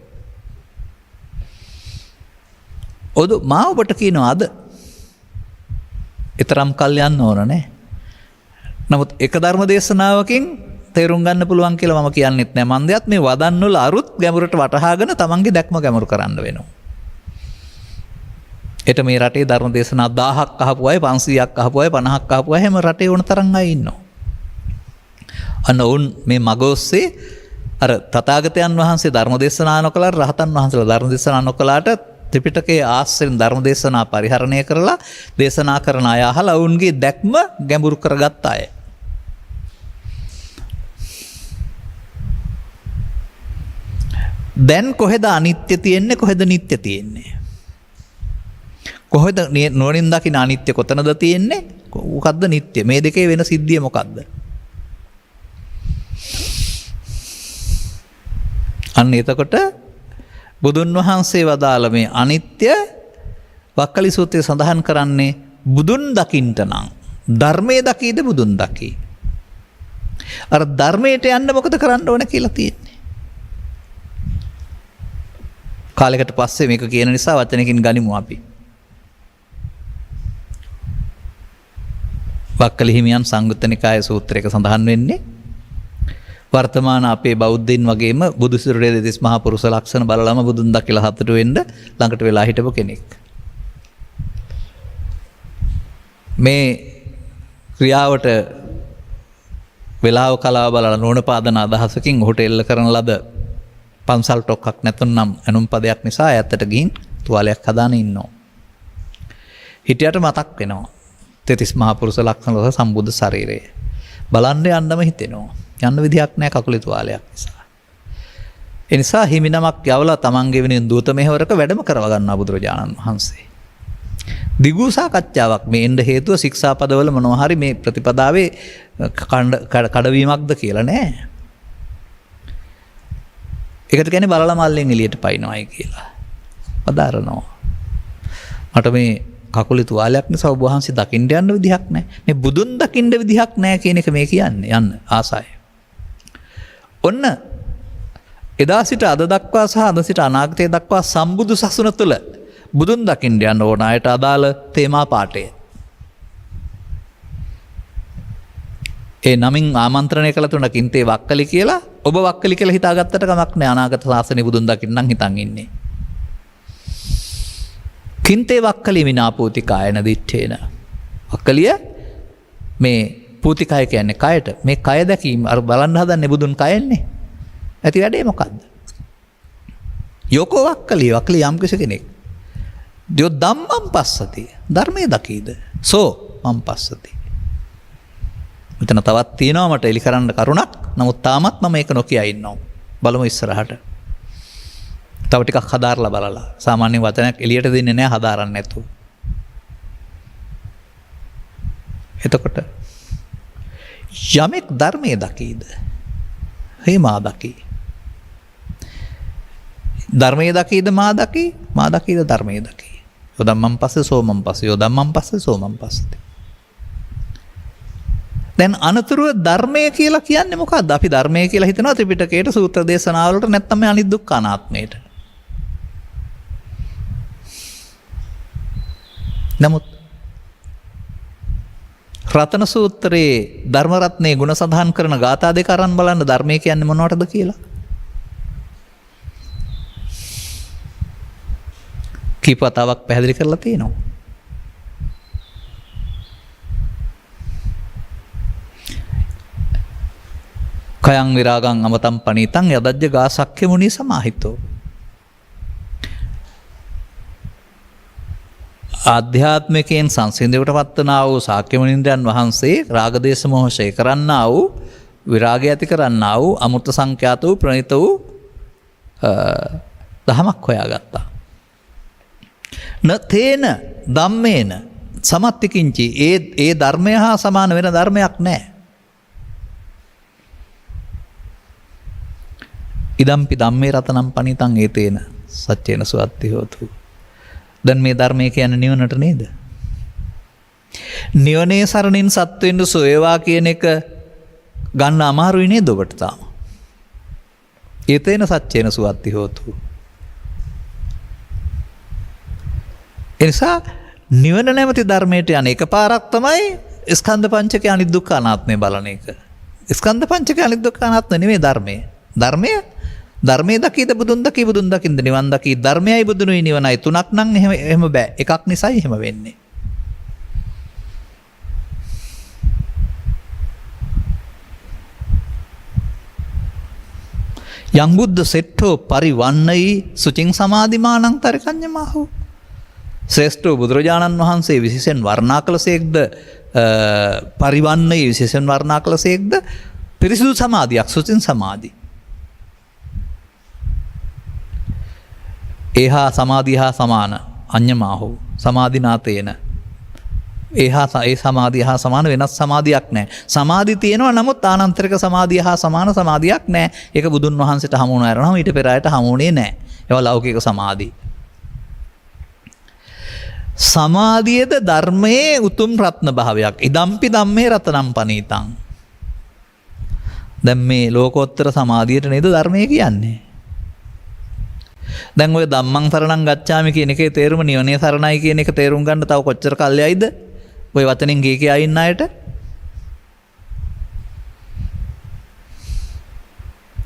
Speaker 2: මා ඔබට කියනවා අද ඊතරම් කල් යන්න ඕන නේ. නමුත් එක ධර්ම දේශනාවකින් තේරුම් ගන්න පුළුවන් කියලා මම කියන්නෙත් නෑ. මන්දයත් මේ වදන් වල අරුත් ගැඹුරට වටහාගෙන තමන්ගේ දැක්ම ගැඹුරු කරන්න වෙනවා. එට මේ රටේ ධර්ම දේශනා 1000ක් අහපු අය 500ක් අහපු අය 50ක් අහපු අය හැම රටේ ඕන තරම් අය ඉන්නවා. අන්න උන් මේ මග ඔස්සේ අර තථාගතයන් වහන්සේ ධර්ම දේශනා නොකලා රහතන් වහන්සේලා ධර්ම දේශනා නොකලාට ත්‍රිපිටකයේ ආශ්‍රයෙන් ධර්ම දේශනා පරිහරණය කරලා දේශනා කරන අය අහලා උන්ගේ දැක්ම ගැඹුරු කරගත්ත අය. දැන් කොහෙද අනිත්‍ය තියෙන්නේ කොහෙද නිට්ටය තියෙන්නේ? කොහෙද නෝනින් දකින අනිත්‍ය කොතනද තියෙන්නේ? මොකද්ද නිට්ටය? මේ දෙකේ වෙන සිද්ධිය මොකද්ද? අන්න එතකොට බුදුන් වහන්සේ වදාළ මේ අනිත්‍ය වක්කලි සූත්‍රයේ සඳහන් කරන්නේ බුදුන් දකින්ට නම් ධර්මයේ දකීද බුදුන් දකී. අර ධර්මයට යන්න මොකද කරන්න ඕන කියලා තියෙන්නේ. කාලයකට පස්සේ මේක කියන නිසා වචනකින් ගනිමු අපි. වක්කලි හිමියන් සංයුත්ත නිකායේ සූත්‍රයක සඳහන් වෙන්නේ වර්තමාන අපේ බෞද්ධයින් වගේම බුදු සිරුරේ දෙතිස් මහා පුරුෂ ලක්ෂණ බලලම බුදුන් දකිලා හතට වෙන්න ළඟට වෙලා හිටපු කෙනෙක්. මේ ක්‍රියාවට වෙලාව කලාව බලලා නෝන පාදන අදහසකින් ඔහුට එල්ල කරන ලද පන්සල් ටොක්ක්ක් නැතුනම් අනුම් පදයක් නිසා ඈතට ගිහින් තුවාලයක් හදාන ඉන්නවා. හිටියට මතක් වෙනවා. 33 මහා පුරුෂ ලක්ෂණ වල සම්බුද්ධ ශරීරය. බලන්න යන්නම හිතෙනවා. යන්න විදියක් නැහැ කකුලේ තුවාලයක් නිසා. ඒ නිසා හිමිනමක් යවලා තමන්ගේ වෙනින් දූත මෙහෙවරක වැඩම කරව ගන්නා බුදුරජාණන් වහන්සේ. දිගු සාකච්ඡාවක් මේ එන්න හේතුව ශික්ෂාපදවල මොනවා හරි මේ ප්‍රතිපදාවේ කඩවීමක්ද කියලා නෑ. ඒකට කියන්නේ බලලා මල්ලෙන් එළියට පයින්නවයි කියලා. පදාරනවා. මට මේ කකුලේ තුවාලයක් නිසා ඔබ වහන්සේ දකින්න යන්න විදිහක් නැහැ. මේ බුදුන් දකින්න විදිහක් නැහැ කියන එක මේ කියන්නේ යන්න ආසයි. ඔන්න එදා සිට අද දක්වා සහ අද සිට අනාගතය දක්වා සම්බුදු සසුන තුළ බුදුන් දකින්න යන්න ඕන අයට අදාළ තේමා පාඨය. ඒ නමින් ආමන්ත්‍රණය කළ තුන කින්තේ වක්කලි කියලා ඔබ වක්කලි කියලා හිතාගත්තට කමක් නැහැ. අනාගත ශාසනය බුදුන් දකින්නම් හිතන් ඉන්නේ. කින්තේ වක්කලි විනා පූතිකායන දිත්තේන. වක්කලිය මේ පූතිකාය කියන්නේ කයට. මේ කය දැකීම අර බලන්න හදන්නේ බුදුන් කයන්නේ. ඇති වැඩේ මොකද්ද? යෝකෝ වක්කලි වක්කලි යම් කෙනෙක්. දියෝ ධම්මං පස්සති. ධර්මයේ දකීද? සෝ මං පස්සති. මෙතන තවත් තියෙනවා මට එලි කරන්න කරුණක්. නමුත් තාමත් මම ඒක නොකිය ඉන්නවා. බලමු ඉස්සරහට. තව ටිකක් හදාarලා බලලා. සාමාන්‍ය වචනයක් එළියට දෙන්නේ නැහැ හදාරන්න නැතුව. එතකොට යමෙක් ධර්මයේ දකීද? හේමා දකී. ධර්මයේ දකීද මා දකී? මා දකීද ධර්මයේ දකී. යොදම්මන් පස්සේ සෝමන් පස්සේ යොදම්මන් පස්සේ සෝමන් පස්සේ. දැන් අනතුරුව ධර්මය කියලා කියන්නේ මොකක්ද? අපි ධර්මය කියලා හිතනවා ත්‍රිපිටකයට සූත්‍ර දේශනාවලට නැත්නම් මේ අනිත් දුක්ඛ අනාත්මයට. නමුත් රතන සූත්‍රයේ ධර්ම රත්නයේ ගුණ සඳහන් කරන ගාථා දෙක අරන් බලන්න ධර්මය කියන්නේ මොනවටද කියලා. කීප වතාවක් පැහැදිලි කරලා තියෙනවා. කයං විරාගං අමතම් පනීතං යදජ්ජ ගාසක්ඛ්‍ය මුනි සමාහිතෝ. ආධ්‍යාත්මිකයෙන් සංසිඳීමට පත්වනා වූ ශාක්‍ය මුනින්ද්‍රයන් වහන්සේ රාගදේශ මොහොෂය කරන්නා වූ විරාගය ඇති කරන්නා වූ අමෘත සංඛ්‍යාත වූ ප්‍රණීත වූ දහමක් හොයාගත්තා. න තේන ධම්මේන සමත්තිකින්චි ඒ ධර්මය හා සමාන වෙන ධර්මයක් නැහැ. ඉදම්පි ධම්මේ රතනම් පනිතං ඒතේන සච්චේන සුවත්ති හෝතු. දැන් මේ ධර්මය කියන්නේ නිවනට නේද? නිවනේ සරණින් සත් වෙන්න සොයවා කියන එක ගන්න අමාරුයි නේද ඔබට තාම? ඒතේන සච්චේන සුවත්ති හෝතු. එනිසා නිවන නැමැති ධර්මයට යන එක පාරක් තමයි ස්කන්ධ පංචකය අනිත් දුක්ඛ අනාත්මය බලන එක. ස්කන්ධ පංචකය අනිත් දුක්ඛ අනාත්ම නෙමෙයි ධර්මය. ධර්මයේ දකීද බුදුන් දකී බුදුන් දකින්ද නිවන් දකී. ධර්මයයි බුදුනුයි නිවනයි තුනක් නම් එහෙම බෑ. එකක් නිසායි එහෙම වෙන්නේ. යං බුද්ධ සෙට්ඨෝ පරිවන්නයි සුචින් සමාධිමානං තරකඤ්ඤමාහු. ශ්‍රේෂ්ඨ බුදුරජාණන් වහන්සේ විශේෂයෙන් වර්ණනා කළසේක්ද පරිවන්නයි විශේෂයෙන් වර්ණනා කළසේක්ද පිරිසිදු සමාධියක් සුචින් සමාධි. ඒහා සමාධිය හා සමාන අඤ්ඤමාහු සමාධිනාතේන. ඒ සමාධිය හා සමාන වෙනස් සමාධියක් නැහැ. සමාධි තියෙනවා නමුත් ආනන්තරික සමාධිය හා සමාන සමාධියක් නැහැ. ඒක බුදුන් වහන්සේට හමු වුණාරනම ඊට පෙර ආයත හමුුනේ නැහැ. ඒවා ලෞකික සමාධි. සමාධියද ධර්මයේ උතුම් රත්න භාවයක්. ඉදම්පි ධම්මේ රතනම් පනීතං. දැන් මේ ලෝකෝත්තර සමාධියට නේද ධර්මය කියන්නේ. දැන් ඔය ධම්මං සරණං ගච්ඡාමි කියන එකේ තේරුම නිවනේ සරණයි කියන එක තේරුම් ගන්න තව කොච්චර කල්යයිද? ඔය වචනෙන් ගියේ අයින් අයට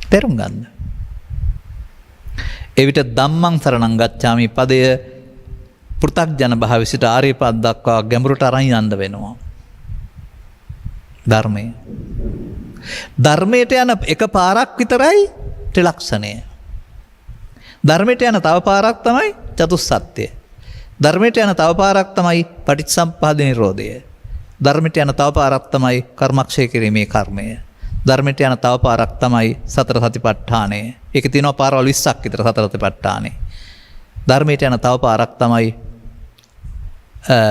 Speaker 2: තේරුම් ගන්න. එවිට ධම්මං සරණං ගච්ඡාමි පදය පෘථග්ජන භාවය සිට ආර්ය පද දක්වා ගැඹුරට අරන් යන්න වෙනවා. ධර්මයට යන එක පාරක් විතරයි ත්‍රිලක්ෂණය. ධර්මයට යන තව පාරක් තමයි චතුස්සත්‍යය. ධර්මයට යන තව පාරක් තමයි පටිච්චසමුප්පාද නිරෝධය. ධර්මයට යන තව පාරක් තමයි කර්මක්ෂය කිරීමේ කර්මය. ධර්මයට යන තව පාරක් තමයි සතර සතිපට්ඨානය. ඒක තියෙනවා පාරවල් 20ක් විතර සතර සතිපට්ඨානේ. ධර්මයට යන තව පාරක් තමයි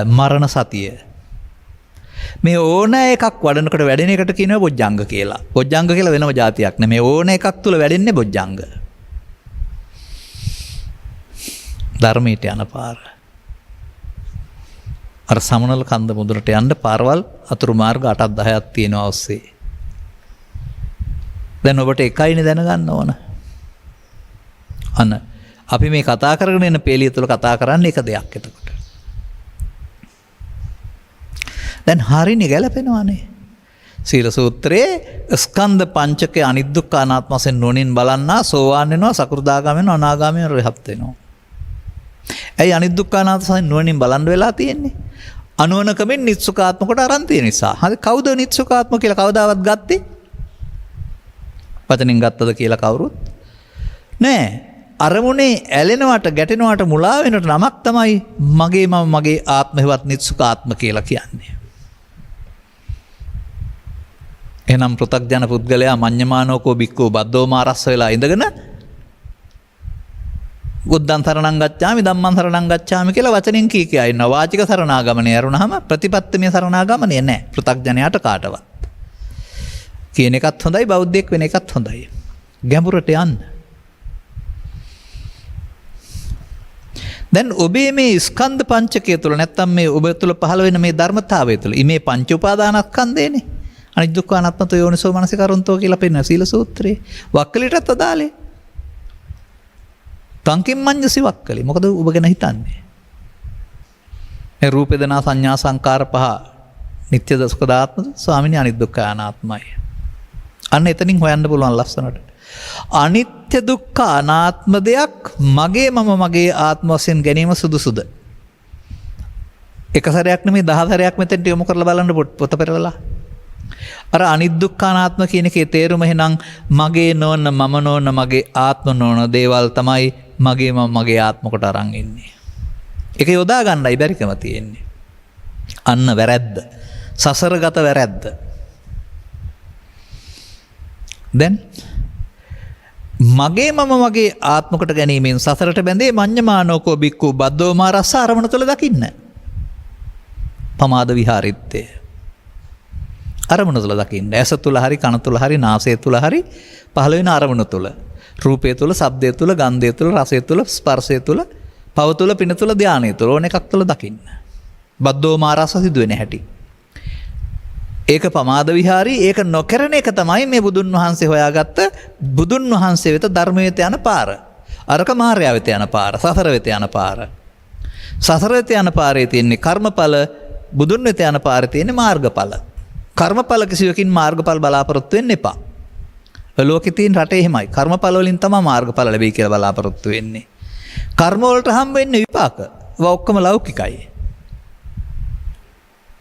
Speaker 2: මරණ සතිය. මේ ඕන එකක් වඩනකොට වැඩෙන එකට කියනවා බොජ්ජංග කියලා. බොජ්ජංග කියලා වෙනම જાතියක් නෙමෙයි. මේ ඕන එකක් තුල වැඩෙන්නේ බොජ්ජංග. ධර්මයට යන පාර. අර සමනල කන්ද මුදුනට යන්න පාරවල් අතුරු මාර්ග 8ක් 10ක් තියෙනවා ඔස්සේ. දැන් ඔබට එකයිනේ දැනගන්න ඕන. අන්න අපි මේ කතා කරගෙන ඉන්න පේලිය තුල කතා කරන්නේ එක දෙයක් එතකොට. දැන් හරිනේ ගැලපෙනවානේ. සීල සූත්‍රයේ ස්කන්ධ පංචකයේ අනිදුක්ඛ අනාත්ම වශයෙන් නොනින් බලන්නා සෝවාන් වෙනවා සකෘදාගාම වෙනවා අනාගාම වෙනවා රහත් වෙනවා. ඇයි අනිදුක්ඛ අනාත්ම වශයෙන් නොනින් බලන් වෙලා තියෙන්නේ? අනුවණකමින් නිත්සුකාත්ම කොට අරන් තියෙන නිසා. හරි කවුද නිත්සුකාත්ම කියලා කවදාවත් ගත්තේ? වචනින් ගත්තද කියලා කවුරුත් නෑ. අරමුණේ ඇලෙනවට ගැටෙනවට මුලා වෙනට නමක් තමයි මගේ මම මගේ ආත්ම හේවත් නිත්සුකාත්ම කියලා කියන්නේ. එහෙනම් පෘථග්ජන පුද්ගලයා මඤ්ඤමානෝකෝ බික්කෝ බද්දෝමා රස්ස වෙලා ඉඳගෙන බුද්ධං සරණං ගච්ඡාමි ධම්මං සරණං ගච්ඡාමි කියලා වචනෙන් කී කියා ඉන්නවා. වාචික සරණාගමනේ අරුණාම ප්‍රතිපත්තිමය සරණාගමනේ නැහැ. පෘථග්ජනයාට කාටවත්. කියන එකත් හොඳයි බෞද්ධයෙක් වෙන එකත් හොඳයි. ගැඹුරට යන්න. දැන් ඔබේ මේ ස්කන්ධ පංචකය තුළ නැත්තම් මේ ඔබ තුළ පහළ වෙන මේ ධර්මතාවය තුළ මේ පංච උපාදානස්කන්ධයනේ අනිදුක්ඛ අනාත්මතෝ යෝනිසෝ මනසිකරොන්තෝ කියලා පෙන්නන සීල සූත්‍රයේ වක්කලිටත් අදාළේ. තංකින් මඤ්ඤසි වක්කලි. මොකද ඔබ ගැන හිතන්නේ? මේ රූප වේදනා සංඥා සංකාර පහ නිත්‍ය දසකදාත්මද ස්වාමිනී අනිදුක්ඛ අනාත්මයි. අන්න එතනින් හොයන්න පුළුවන් ලස්සනට. අනිත්‍ය දුක්ඛ අනාත්ම දෙයක් මගේ මම මගේ ආත්ම වශයෙන් ගැනීම සුදුසුද? එක සැරයක් නෙමෙයි 10 සැරයක් මෙතෙන්ට යොමු කරලා බලන්න පොත පෙරලලා. අර අනිදුක්ඛ අනාත්ම කියන එකේ තේරුම එහෙනම් මගේ නොවන මම නොවන මගේ ආත්ම නොවන දේවල් තමයි මගේ මම මගේ ආත්ම කොට අරන් ඉන්නේ. ඒක යොදා ගන්නයි බැරිකම තියෙන්නේ. අන්න වැරැද්ද. සසරගත වැරැද්ද. දැන් මගේ මම මගේ ආත්ම කොට ගැනීමෙන් සසරට බැඳේ මඤ්ඤමානෝකෝ බික්කු බද්දෝමා රස්ස අරමුණ තුළ දකින්න. පමාද විහාරිත්තේ. අරමුණ තුළ දකින්න. ඇස තුළ හරි කන තුළ හරි නාසය තුළ හරි පහළ වෙන අරමුණ තුළ. රූපය තුළ, ශබ්දය තුළ, ගන්ධය තුළ, රසය තුළ, ස්පර්ශය තුළ, පව තුළ, පින තුළ, ධානය තුළ ඕන එකක් තුළ දකින්න. බද්දෝමා රස්ස සිදු වෙන හැටි. ඒක පමාද විහාරී. ඒක නොකරන එක තමයි මේ බුදුන් වහන්සේ හොයාගත්ත බුදුන් වහන්සේ වෙත ධර්ම වෙත යන පාර. අරක මාර්යා වෙත යන පාර, සසර වෙත යන පාර. සසර වෙත යන පාරේ තියෙන්නේ කර්මඵල, බුදුන් වෙත යන පාරේ තියෙන්නේ මාර්ගඵල. කර්මඵල කිසියකින් මාර්ගඵල බලාපොරොත්තු වෙන්න එපා. ලෝකේ තියෙන රටේ එහෙමයි. කර්මඵල වලින් තමයි මාර්ගඵල ලැබෙයි කියලා බලාපොරොත්තු වෙන්නේ. කර්ම වලට හම් වෙන්නේ විපාක. ඒවා ඔක්කොම ලෞකිකයි.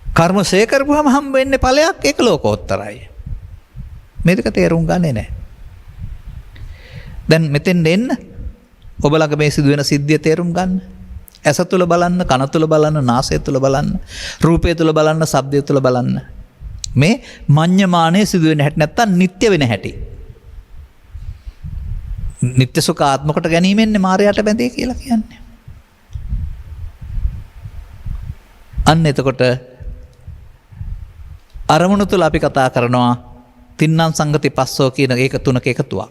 Speaker 2: කර්ම සේකරපුවම හම් වෙන්නේ ඵලයක් ඒක ලෝකෝත්තරයි. මේ දෙක තේරුම් ගන්නේ නැහැ. දැන් මෙතෙන් එන්න ඔබ ළඟ මේ සිදුවෙන සිද්ධිය තේරුම් ගන්න. ඇස තුල බලන්න, කන තුල බලන්න, නාසය තුල බලන්න, රූපය තුල බලන්න, ශබ්දය තුල බලන්න. මේ මඤ්ඤමානයේ සිදුවෙන හැටි නැත්තම් නිට්ටය වෙන හැටි. නිට්ටය සුඛ ආත්ම කොට ගැනීමෙන්නේ මායයට බැඳේ කියලා කියන්නේ. අන්න එතකොට අරමුණු තුළ අපි කතා කරනවා තින්නම් සංගති පස්සෝ කියන ඒක තුනක එකතුවක්.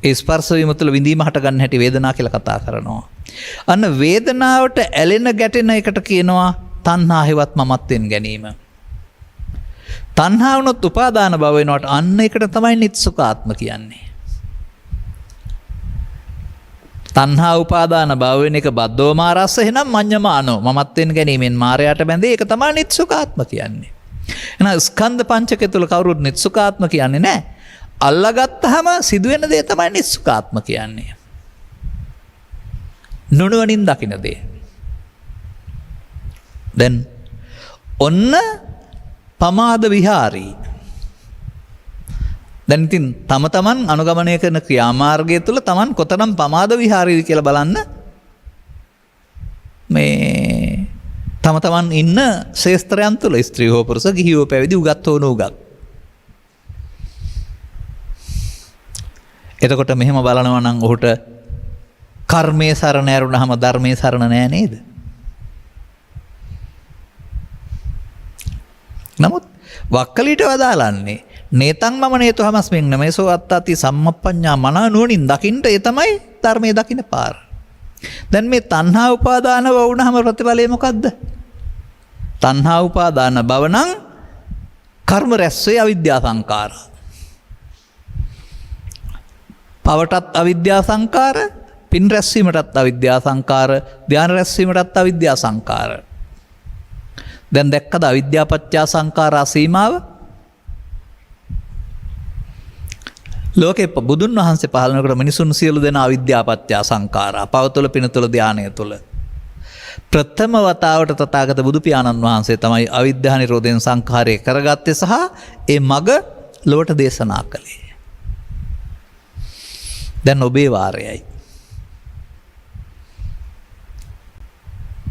Speaker 2: ඒ ස්පර්ශ වීම තුළ විඳීම හට ගන්න හැටි වේදනා කියලා කතා කරනවා. අන්න වේදනාවට ඇලෙන ගැටෙන එකට කියනවා තණ්හා හේවත් මමත්වෙන් ගැනීම. තණ්හා වුණොත් උපාදාන භව වෙනවට අන්න එකට තමයි නිත්සුකාත්ම කියන්නේ. තණ්හා උපාදාන භව වෙන එක බද්දෝමා රස්ස එහෙනම් මඤ්ඤමානෝ මමත්වෙන් ගැනීමෙන් මායයට බැඳේ ඒක තමයි නිත්සුකාත්ම කියන්නේ. එහෙනම් ස්කන්ධ පංචකය තුල කවුරුත් නිත්සුකාත්ම කියන්නේ නැහැ. අල්ලගත්තාම සිදුවෙන දේ තමයි නිත්සුකාත්ම කියන්නේ. නුනුවණින් දකින්න දේ. දැන් ඔන්න පමාද විහාරී. දැන් ඉතින් තම තමන් අනුගමනය කරන ක්‍රියාමාර්ගය තුළ තමන් කොතරම් පමාද විහාරයද කියලා බලන්න මේ තම තමන් ඉන්න ශේස්ත්‍රයන් තුළ ස්ත්‍රී හෝ පුරුෂ ගිහි හෝ පැවිදි උගත් හෝ නොඋගත්. එතකොට මෙහෙම බලනවා නම් ඔහුට කර්මයේ සරණ ඇරුණාම ධර්මයේ සරණ නෑ නේද? නමුත් වක්කලිට වදාලන්නේ නේතං මම නේතු හමස්මින් නමේසෝ අත්තාති සම්මප්පඤ්ඤා මනා නුවණින් දකින්න ඒ තමයි ධර්මයේ දකින්න පාර. දැන් මේ තණ්හා උපාදාන වුණාම ප්‍රතිඵලය මොකද්ද? තණ්හා උපාදාන බව නම් කර්ම රැස්වේ අවිද්‍යා සංකාර. පවටත් අවිද්‍යා සංකාර, පින් රැස්වීමටත් අවිද්‍යා සංකාර, ධ්‍යාන රැස්වීමටත් අවිද්‍යා සංකාර. දැන් දැක්කද අවිද්‍යා පත්‍ය සංඛාරා සීමාව? ලෝකේ බුදුන් වහන්සේ පහළ වෙනකොට මිනිසුන් සියලු දෙනා අවිද්‍යා පත්‍ය සංඛාරා පව තුළ පින තුළ ධානය තුළ ප්‍රථම වතාවට තථාගත බුදු පියාණන් වහන්සේ තමයි අවිද්‍යා නිරෝධයෙන් සංඛාරය කරගත්තේ සහ ඒ මග ලොවට දේශනා කළේ. දැන් ඔබේ වාරයයි.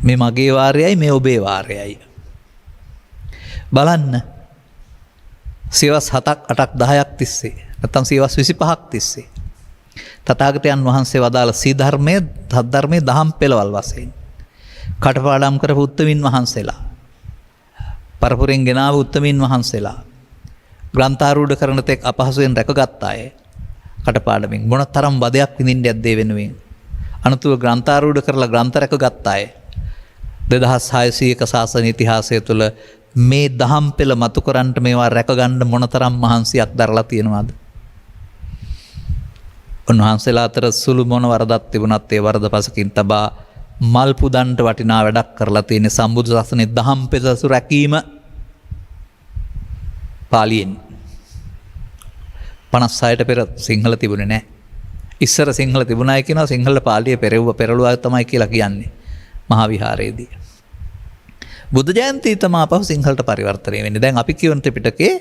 Speaker 2: මේ මගේ වාරයයි මේ ඔබේ වාරයයි. බලන්න සියවස් 7ක් 8ක් 10ක් තිස්සේ නැත්නම් සියවස් 25ක් තිස්සේ තථාගතයන් වහන්සේ වදාළ සී ධර්මයේ ධර්මයේ දහම් පෙළවල් වශයෙන් කටපාඩම් කරපු උත්තමින් වහන්සේලා පරපුරෙන් ගෙනාව උත්තමින් වහන්සේලා ග්‍රන්ථාරූඪ කරන තෙක් අපහසුයෙන් රැකගත් අය කටපාඩමින් මොනතරම් වදයක් විඳින්න යද්දී වෙනුවෙන් අනතුරු ග්‍රන්ථාරූඪ කරලා ග්‍රන්ථ රැකගත් අය 2600ක ශාසන ඉතිහාසය තුළ මේ දහම් පෙළ මතු කරන්නට මේවා රැකගන්න මොනතරම් මහන්සියක් දරලා තියෙනවද? උන්වහන්සේලා අතර සුළු මොන වරදක් තිබුණත් ඒ වරද පසකින් තබා මල් පුදන්ට වටිනා වැඩක් කරලා තියෙන සම්බුදු සසුනේ දහම් පෙළ රැකීම පාලියෙන් 56ට පෙර සිංහල තිබුණේ නැහැ. ඉස්සර සිංහල තිබුණායි කියනවා සිංහල පාලිය පෙරළුවා තමයි කියලා කියන්නේ මහා විහාරයේදී. බුද්ධ ජයන්ති තමයි අපහු සිංහලට පරිවර්තනය වෙන්නේ. දැන් අපි කියවන ත්‍රිපිටකේ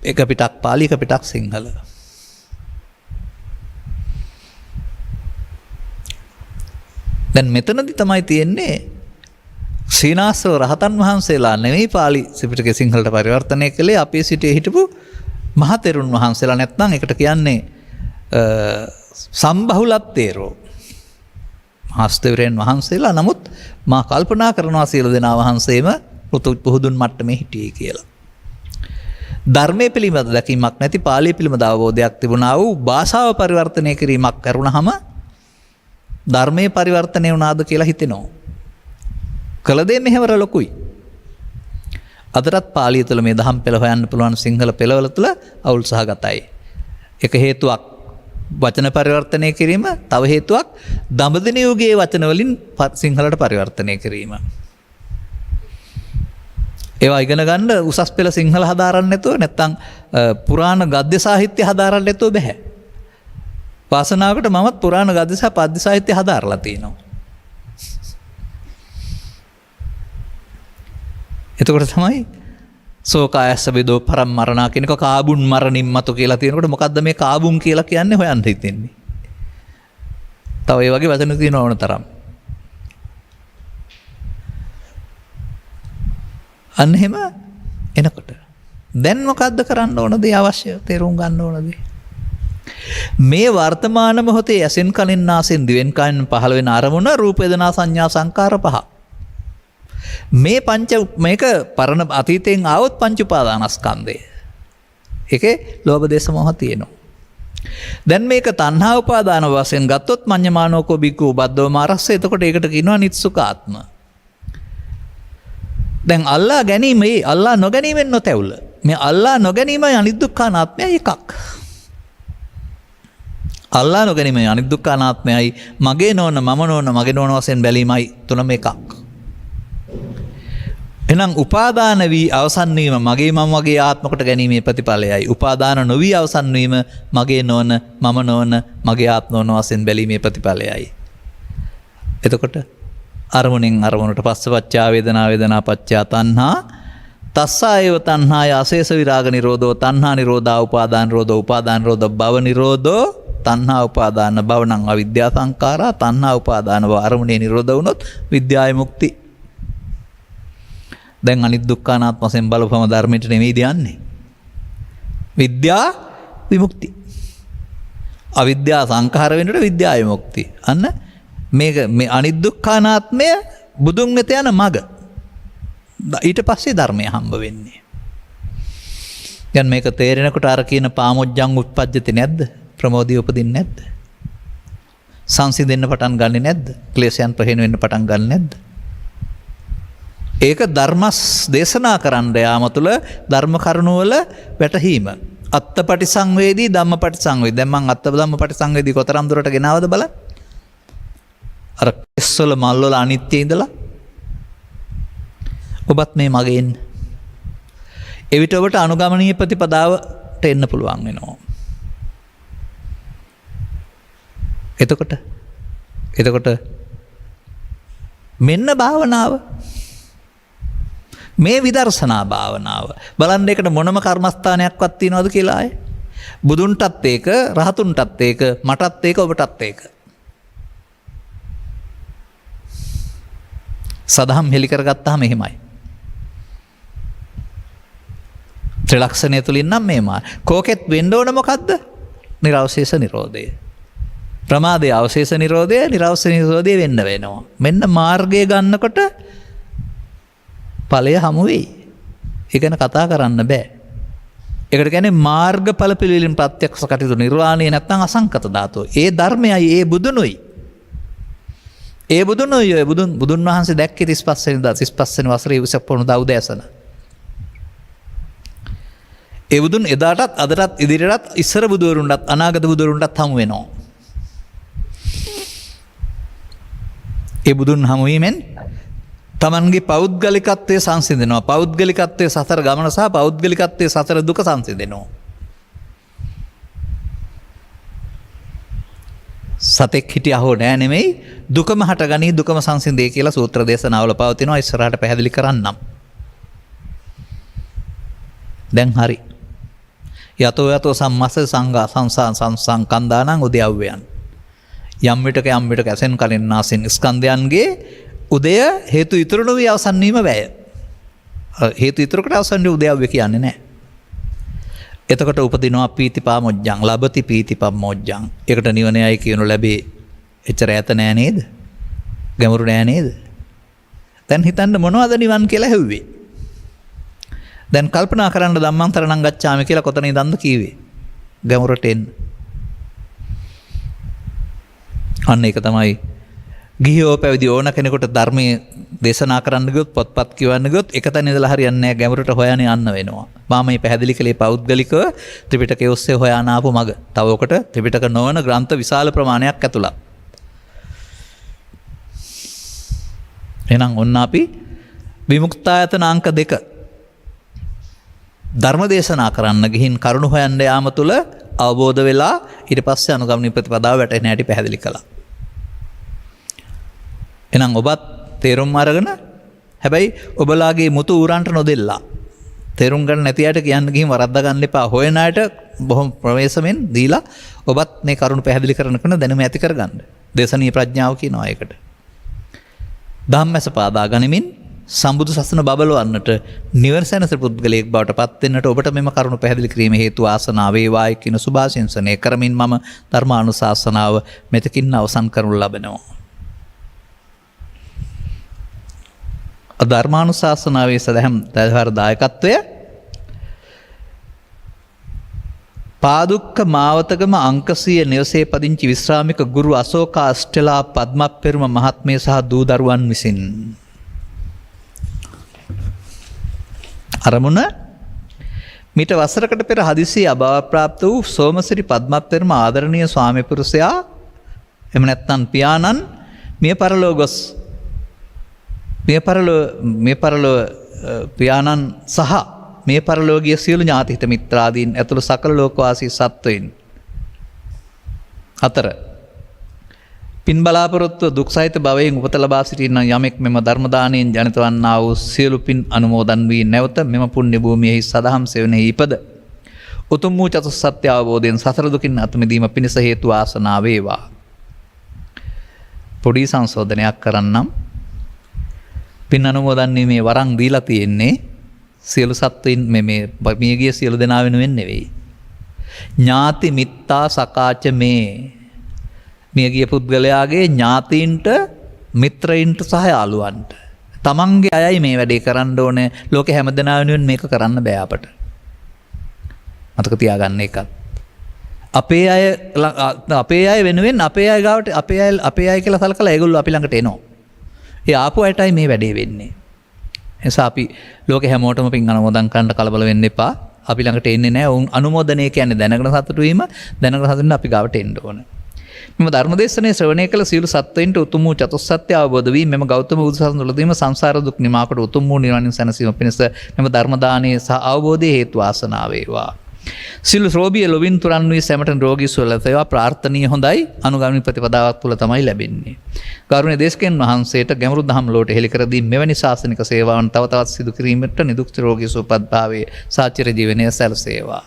Speaker 2: එක පිටක් පාලි එක පිටක් සිංහල. දැන් මෙතනදි තමයි තියෙන්නේ සීනාසව රහතන් වහන්සේලා නෙවෙයි පාලි ත්‍රිපිටකේ සිංහලට පරිවර්තනය කළේ අපේ සිටේ හිටපු මහතෙරුන් වහන්සේලා නැත්නම් ඒකට කියන්නේ සම්බහුලත්තේරෝ හස්තවරයන් වහන්සේලා. නමුත් මා කල්පනා කරනවා සියලු දෙනා වහන්සේම පුහුදුන් මට්ටමේ හිටියේ කියලා. ධර්මයේ පිළිබඳ දැකීමක් නැති පාලිය පිළිබඳ අවබෝධයක් තිබුණා වූ භාෂාව පරිවර්තනය කිරීමක් කරුණාම ධර්මයේ පරිවර්තනය වුණාද කියලා හිතෙනවා. කළ දේ මෙහෙවර ලොකුයි. අදටත් පාලිය තුළ මේ දහම් පෙළ හොයන්න පුළුවන් සිංහල පෙළවල තුළ අවුල් සහගතයි. එක හේතුවක් වචන පරිවර්තනය කිරීම, තව හේතුවක් දඹදිව යුගයේ වචන වලින් සිංහලට පරිවර්තනය කිරීම. ඒවා ඉගෙන ගන්න උසස් පෙළ සිංහල හදාරන්න නැතුව නැත්නම් පුරාණ ගද්‍ය සාහිත්‍ය හදාරන්න නැතුව බෑ. වාසනාවකට මමත් පුරාණ ගද්‍ය සහ පද්‍ය සාහිත්‍ය හදාarලා තිනවා. එතකොට තමයි සෝකායස්ස බෙදෝ පරම්මරණා කියනක කාබුන් මරණින් මතු කියලා තියෙනකොට මොකද්ද මේ කාබුන් කියලා කියන්නේ හොයන්න හිතෙන්නේ. තව ඒ වගේ වචන තියෙන ඕන තරම්. අන්න එහෙම එනකොට දැන් මොකද්ද කරන්න ඕනද? අවශ්‍ය තේරුම් ගන්න ඕනද? මේ වර්තමාන මොහොතේ ඇසෙන් කනින් නාසෙන් දිවෙන් කයින් පහළ වෙන අරමුණ රූප වේදනා සංඥා සංකාර පහ. මේක පරණ අතීතයෙන් ආවොත් පංච උපාදානස්කන්ධය. ඒකේ ලෝභ දේශ මොහ තියෙනවා. දැන් මේක තණ්හා උපාදාන වශයෙන් ගත්තොත් මඤ්ඤමානෝකෝ බික්ඛු බද්දෝ මාරස්ස. එතකොට ඒකට කියනවා නිත්සුකාත්ම. දැන් අල්ලා ගැනීම අල්ලා නොගැනීමෙන් නොතැවුල. මේ අල්ලා නොගැනීමයි අනිදුක්ඛානාත්මයයි එකක්. අල්ලා නොගැනීමයි අනිදුක්ඛානාත්මයයි මගේ නොවන මම නොවන මගේ නොවන වශයෙන් බැලීමයි තුනම එකක්. එහෙනම් උපාදාන වී අවසන් වීම මගේ මම වගේ ආත්මකට ගැනීමේ ප්‍රතිඵලයයි. උපාදාන නොවී අවසන් වීම මගේ නොවන මම නොවන මගේ ආත්ම නොවන වශයෙන් බැලීමේ ප්‍රතිඵලයයි. එතකොට අරමුණෙන් අරමුණට පස්සපච්චා වේදනා වේදනා පච්චා තණ්හා තස්සා ඒව තණ්හාය අශේෂ විරාග නිරෝධෝ තණ්හා නිරෝධා උපාදාන නිරෝධෝ උපාදාන නිරෝධ භව නිරෝධෝ තණ්හා උපාදාන භව නම් අවිද්‍යා සංඛාරා තණ්හා උපාදාන භව අරමුණේ නිරෝධ වුණොත් විද්‍යාය මුක්ති. දැන් අනිත් දුක්ඛානාත්ම වශයෙන් බලපම ධර්මයට නෙමෙයිද යන්නේ. විද්‍යා විමුක්ති. අවිද්‍යා සංඛාර වෙනකොට විද්‍යා විමුක්ති. අන්න මේක මේ අනිත් දුක්ඛානාත්මය බුදුන් වෙත යන මඟ. ඊට පස්සේ ධර්මය හම්බ වෙන්නේ. දැන් මේක තේරෙනකොට අර කියන පාමොජ්ජං උත්පජ්ජති නැද්ද? ප්‍රමෝදී උපදින්නේ නැද්ද? සංසිඳෙන්න පටන් ගන්නෙ නැද්ද? ක්ලේශයන් ප්‍රහීන වෙන්න පටන් ගන්නෙ නැද්ද? ඒක ධර්මස් දේශනා කරන්න යාම තුළ ධර්ම කරුණු වල වැටහීම. අත්තපටි සංවේදී ධම්මපටි සංවේදී. දැන් මං අත්ත ධම්මපටි සංවේදී කොතරම් දුරට ගෙනාවද බලන්න. අර කෙස්වල මල් වල අනිත්‍ය ඉඳලා ඔබත් මේ මගේ එන්න. එවිට ඔබට අනුගමනීය ප්‍රතිපදාවට එන්න පුළුවන් වෙනවා. එතකොට මෙන්න භාවනාව. මේ විදර්ශනා භාවනාව. බලන්න එකට මොනම කර්මස්ථානයක්වත් තියනවද කියලා අය. බුදුන්ටත් ඒක, රහතුන්ටත් ඒක, මටත් ඒක, ඔබටත් ඒක. සදහම් හෙලි කරගත්තාම එහෙමයි. ත්‍රිලක්ෂණය තුලින් නම් මේමා. කෝකෙත් වෙන්න ඕන මොකද්ද? නිරවශේෂ නිරෝධය. ප්‍රමාදයේ අවශේෂ නිරෝධය, නිරවශේෂ නිරෝධය වෙන්න වෙනවා. මෙන්න මාර්ගය ගන්නකොට ඵලය හමු වෙයි. ඒ ගැන කතා කරන්න බෑ. ඒකට කියන්නේ මාර්ගඵල පිළිවිලින් ප්‍රත්‍යක්ෂ කටයුතු නිර්වාණය නැත්නම් අසංකත ධාතුව. ඒ ධර්මයයි ඒ බුදුනුයි. ඒ බුදුනුයි ඔය බුදුන් වහන්සේ දැක්කේ 35 වෙනිදා 35 වෙනි වසරේ 20 වෙනිදා උදෑසන. ඒ බුදුන් එදාටත් අදටත් ඉදිරියටත් ඉස්සර බුදුවරුන්ටත් අනාගත බුදුවරුන්ටත් හමු වෙනවා. ඒ බුදුන් හමු වීමෙන් තමන්ගේ පෞද්ගලිකත්වය සංසිඳෙනවා. පෞද්ගලිකත්වයේ සතර ගමන සහ පෞද්ගලිකත්වයේ සතර දුක සංසිඳෙනවා. සතෙක් හිටියා හෝ නෑ නෙමෙයි දුකම හටගනී දුකම සංසිඳේ කියලා සූත්‍ර දේශනාවල පවතිනවා. ඉස්සරහට පැහැදිලි කරන්නම්. දැන් හරි. යතෝ සම්මස්ස සංඝා සංකන්දානං උද්‍යව්‍යයන්. යම් විටක ඇසෙන් කලින් නාසෙන් ස්කන්ධයන්ගේ උදය හේතු ඉතුරු නොවී අවසන් වීම වැය. හේතු ඉතුරුකට අවසන් වී උදයව්‍ය කියන්නේ නැහැ. එතකොට උපදිනවා පීතිපාමොජ්ජං ලබති පීතිපම්මොජ්ජං. ඒකට නිවනයයි කියනු ලැබේ. එච්චර ඈත නෑ නේද? ගැඹුරු නෑ නේද? දැන් හිතන්න මොනවද නිවන් කියලා හෙව්වේ? දැන් කල්පනා කරන්න ධම්මං තරණං ගච්ඡාමි කියලා කොතන ඉඳන්ද කිව්වේ? ගැඹුරට එන්න. අන්න ඒක තමයි ගිහියෝ පැවිදි ඕන කෙනෙකුට ධර්මයේ දේශනා කරන්න ගියොත් පොත්පත් කියවන්න ගියොත් එක තැන ඉඳලා හරියන්නේ නැහැ. ගැඹුරට හොයන්න යන්න වෙනවා. මම මේ පැහැදිලි කළේ පෞද්ගලිකව ත්‍රිපිටකයේ ඔස්සේ හොයාන ආපු මග. තව ඔකට ත්‍රිපිටක නොවන ග්‍රන්ථ විශාල ප්‍රමාණයක් ඇතුළත්. එහෙනම් ඔන්න අපි විමුක්තායතන අංක 2 ධර්ම දේශනා කරන්න ගිහින් කරුණු හොයන්න යාම තුළ අවබෝධ වෙලා ඊට පස්සේ අනුගමනීය ප්‍රතිපදාව වැටෙන හැටි පැහැදිලි කළා. එහෙනම් ඔබත් තේරුම් අරගෙන හැබැයි ඔබලාගේ මුතු ඌරන්ට නොදෙල්ලා. තේරුම් ගන්න නැති අයට කියන්න ගිහින් වරද්දා ගන්න එපා. හොයන අයට බොහොම ප්‍රවේශමෙන් දීලා ඔබත් මේ කරුණු පැහැදිලි කරන දැනුම ඇති කරගන්න. දේශනීය ප්‍රඥාව කියනවා ඒකට. ධම්මැස පාදා ගනිමින් සම්බුදු සසුන බබලවන්නට නිවර්සනස පුද්ගලයෙක් බවට පත් වෙන්නට ඔබට මෙම කරුණු පැහැදිලි කිරීම හේතු ආසනාව වේවායි කියන සුභාශිංසනය කරමින් මම ධර්මානුශාසනාව මෙතකින් අවසන් කරනු ලබනවා. ධර්මානුශාසනාවේ සදහම් දැවහර දායකත්වය පාදුක්ක මාවතගම අංකසිය නිවසේ පදිංචි විශ්‍රාමික ගුරු අශෝකා අෂ්ටලා පද්මප්පෙරුම මහත්මිය සහ දූ දරුවන් විසින්. අරමුණ මිට වසරකට පෙර හදිසි අභාවප්‍රාප්ත වූ සෝමසිරි පද්මප්පෙරුම ආදරණීය ස්වාමි පුරුෂයා එම නැත්නම් පියාණන් මිය පරලෝ ගොස් මේ පරලෝ පියාණන් සහ මේ පරලෝකීය සියලු ඥාති හිත මිත්‍රාදීන් ඇතුළු සකල ලෝකවාසී සත්වයින් අතර පින් බලාපොරොත්තුව දුක් සහිත භවයෙන් උපත ලබා සිටින යමෙක් මෙම ධර්ම දානයෙන් ජනිත වන්නා වූ සියලු පින් අනුමෝදන් වී නැවත මෙම පුණ්‍ය භූමියෙහි සදහම් සෙවණෙහි ඉපද උතුම් වූ චතුස්සත්‍ය අවබෝධයෙන් සසර දුකින් අත මිදීම පිණිස හේතු වාසනා වේවා. පොඩි සංශෝධනයක් කරන්නම්. පින් අනුමෝදන් වීමේ වරන් දීලා තියෙන්නේ සියලු සත්වයින් මේ මියගිය සියලු දෙනා වෙනුවෙන් නෙවෙයි. ඥාති මිත්තා සකාච මේ මියගිය පුද්ගලයාගේ ඥාතීන්ට මිත්‍රයින්ට සහ යාළුවන්ට තමන්ගේ අයයි මේ වැඩේ කරන්න ඕනේ. ලෝකෙ හැමදෙනා වෙනුවෙන් මේක කරන්න බෑ අපට. මතක තියාගන්න එකත්. අපේ අය වෙනුවෙන් අපේ අය ගාවට අපේ අය කියලා සලකලා ඒගොල්ලෝ අපි ළඟට එනවා. ඒ ආපු අයටයි මේ වැඩේ වෙන්නේ. එසා අපි ලෝකෙ හැමෝටම පින් අනුමෝදන් කරන්න කලබල වෙන්න එපා. අපි ළඟට එන්නේ නැහැ. උන් අනුමෝදනය කියන්නේ දැනගෙන සතුටු වීම. දැනගෙන සතුටු වෙන්න අපි ගාවට එන්න ඕන. මෙම ධර්මදේශනයේ ශ්‍රවණය කළ සියලු සත්වයින්ට උතුම් වූ චතුස්සත්‍ය අවබෝධ වී මෙම ගෞතම බුදුසසුන තුළදීම සංසාර දුක් නිමාකොට උතුම් වූ නිවනින් සැනසීම පිණිස මෙම ධර්ම දානයේ සහ අවබෝධයේ හේතු වාසනා වේවා. සියලු රෝගී ලොවින් තුරන් වී සැමටන රෝගී සුව ලැබේවා. ප්‍රාර්ථනීය හොඳයි අනුගාමී ප්‍රතිපදාවක් තුළ තමයි ලැබෙන්නේ. ගෞරවනීය දේශකයන් වහන්සේට ගැඹුරු දහම් ලෝට හෙළි කර දී මෙවැනි ශාසනික සේවාවන් තව තවත් සිදු කිරීමට නිදුක් රෝගී සුවපත් භාවයේ සාචිර ජීවනය සැලසේවා.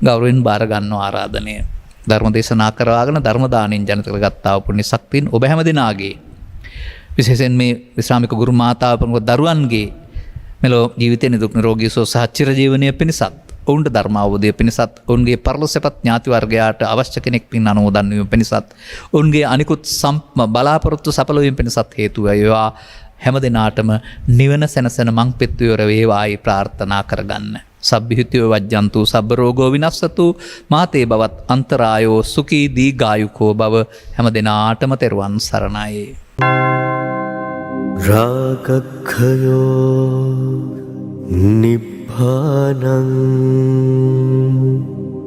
Speaker 2: ගෞරවයෙන් බාර ගන්නවා ආරාධනය. ධර්ම දේශනා කරවාගෙන ධර්ම දානෙන් ජනිත කරගත්තා වූ පුණ්‍ය ශක්තියින් ඔබ හැම දිනාගේ විශේෂයෙන් මේ විශ්‍රාමික ගුරු මාතාව ප්‍රමුඛ දරුවන්ගේ මෙලෝ ජීවිතේ නිදුක් නිරෝගී සුව සහ චිර ජීවනයේ පිණිසත් ඔවුන්ට ධර්ම අවබෝධය පිණිසත් ඔවුන්ගේ පරලොස්සපත් ඥාති වර්ගයාට අවශ්‍ය කෙනෙක් පින් අනුමෝදන් වීම පිණිසත් ඔවුන්ගේ අනිකුත් බලාපොරොත්තු සඵල වීම පිණිසත් හේතු වේවා. හැම දිනාටම නිවන සැනසෙන මං පෙත්විවර වේවායි ප්‍රාර්ථනා කරගන්න. සබ්බිහිතයෝ වජ්ජන්තු සබ්බ රෝගෝ විනස්සතු මාතේ බවත් අන්තරායෝ සුඛී දීඝායුකෝ බව හැම දිනාටම තෙරුවන් සරණයි.
Speaker 3: රාගක්ඛයෝ නිබ්බානං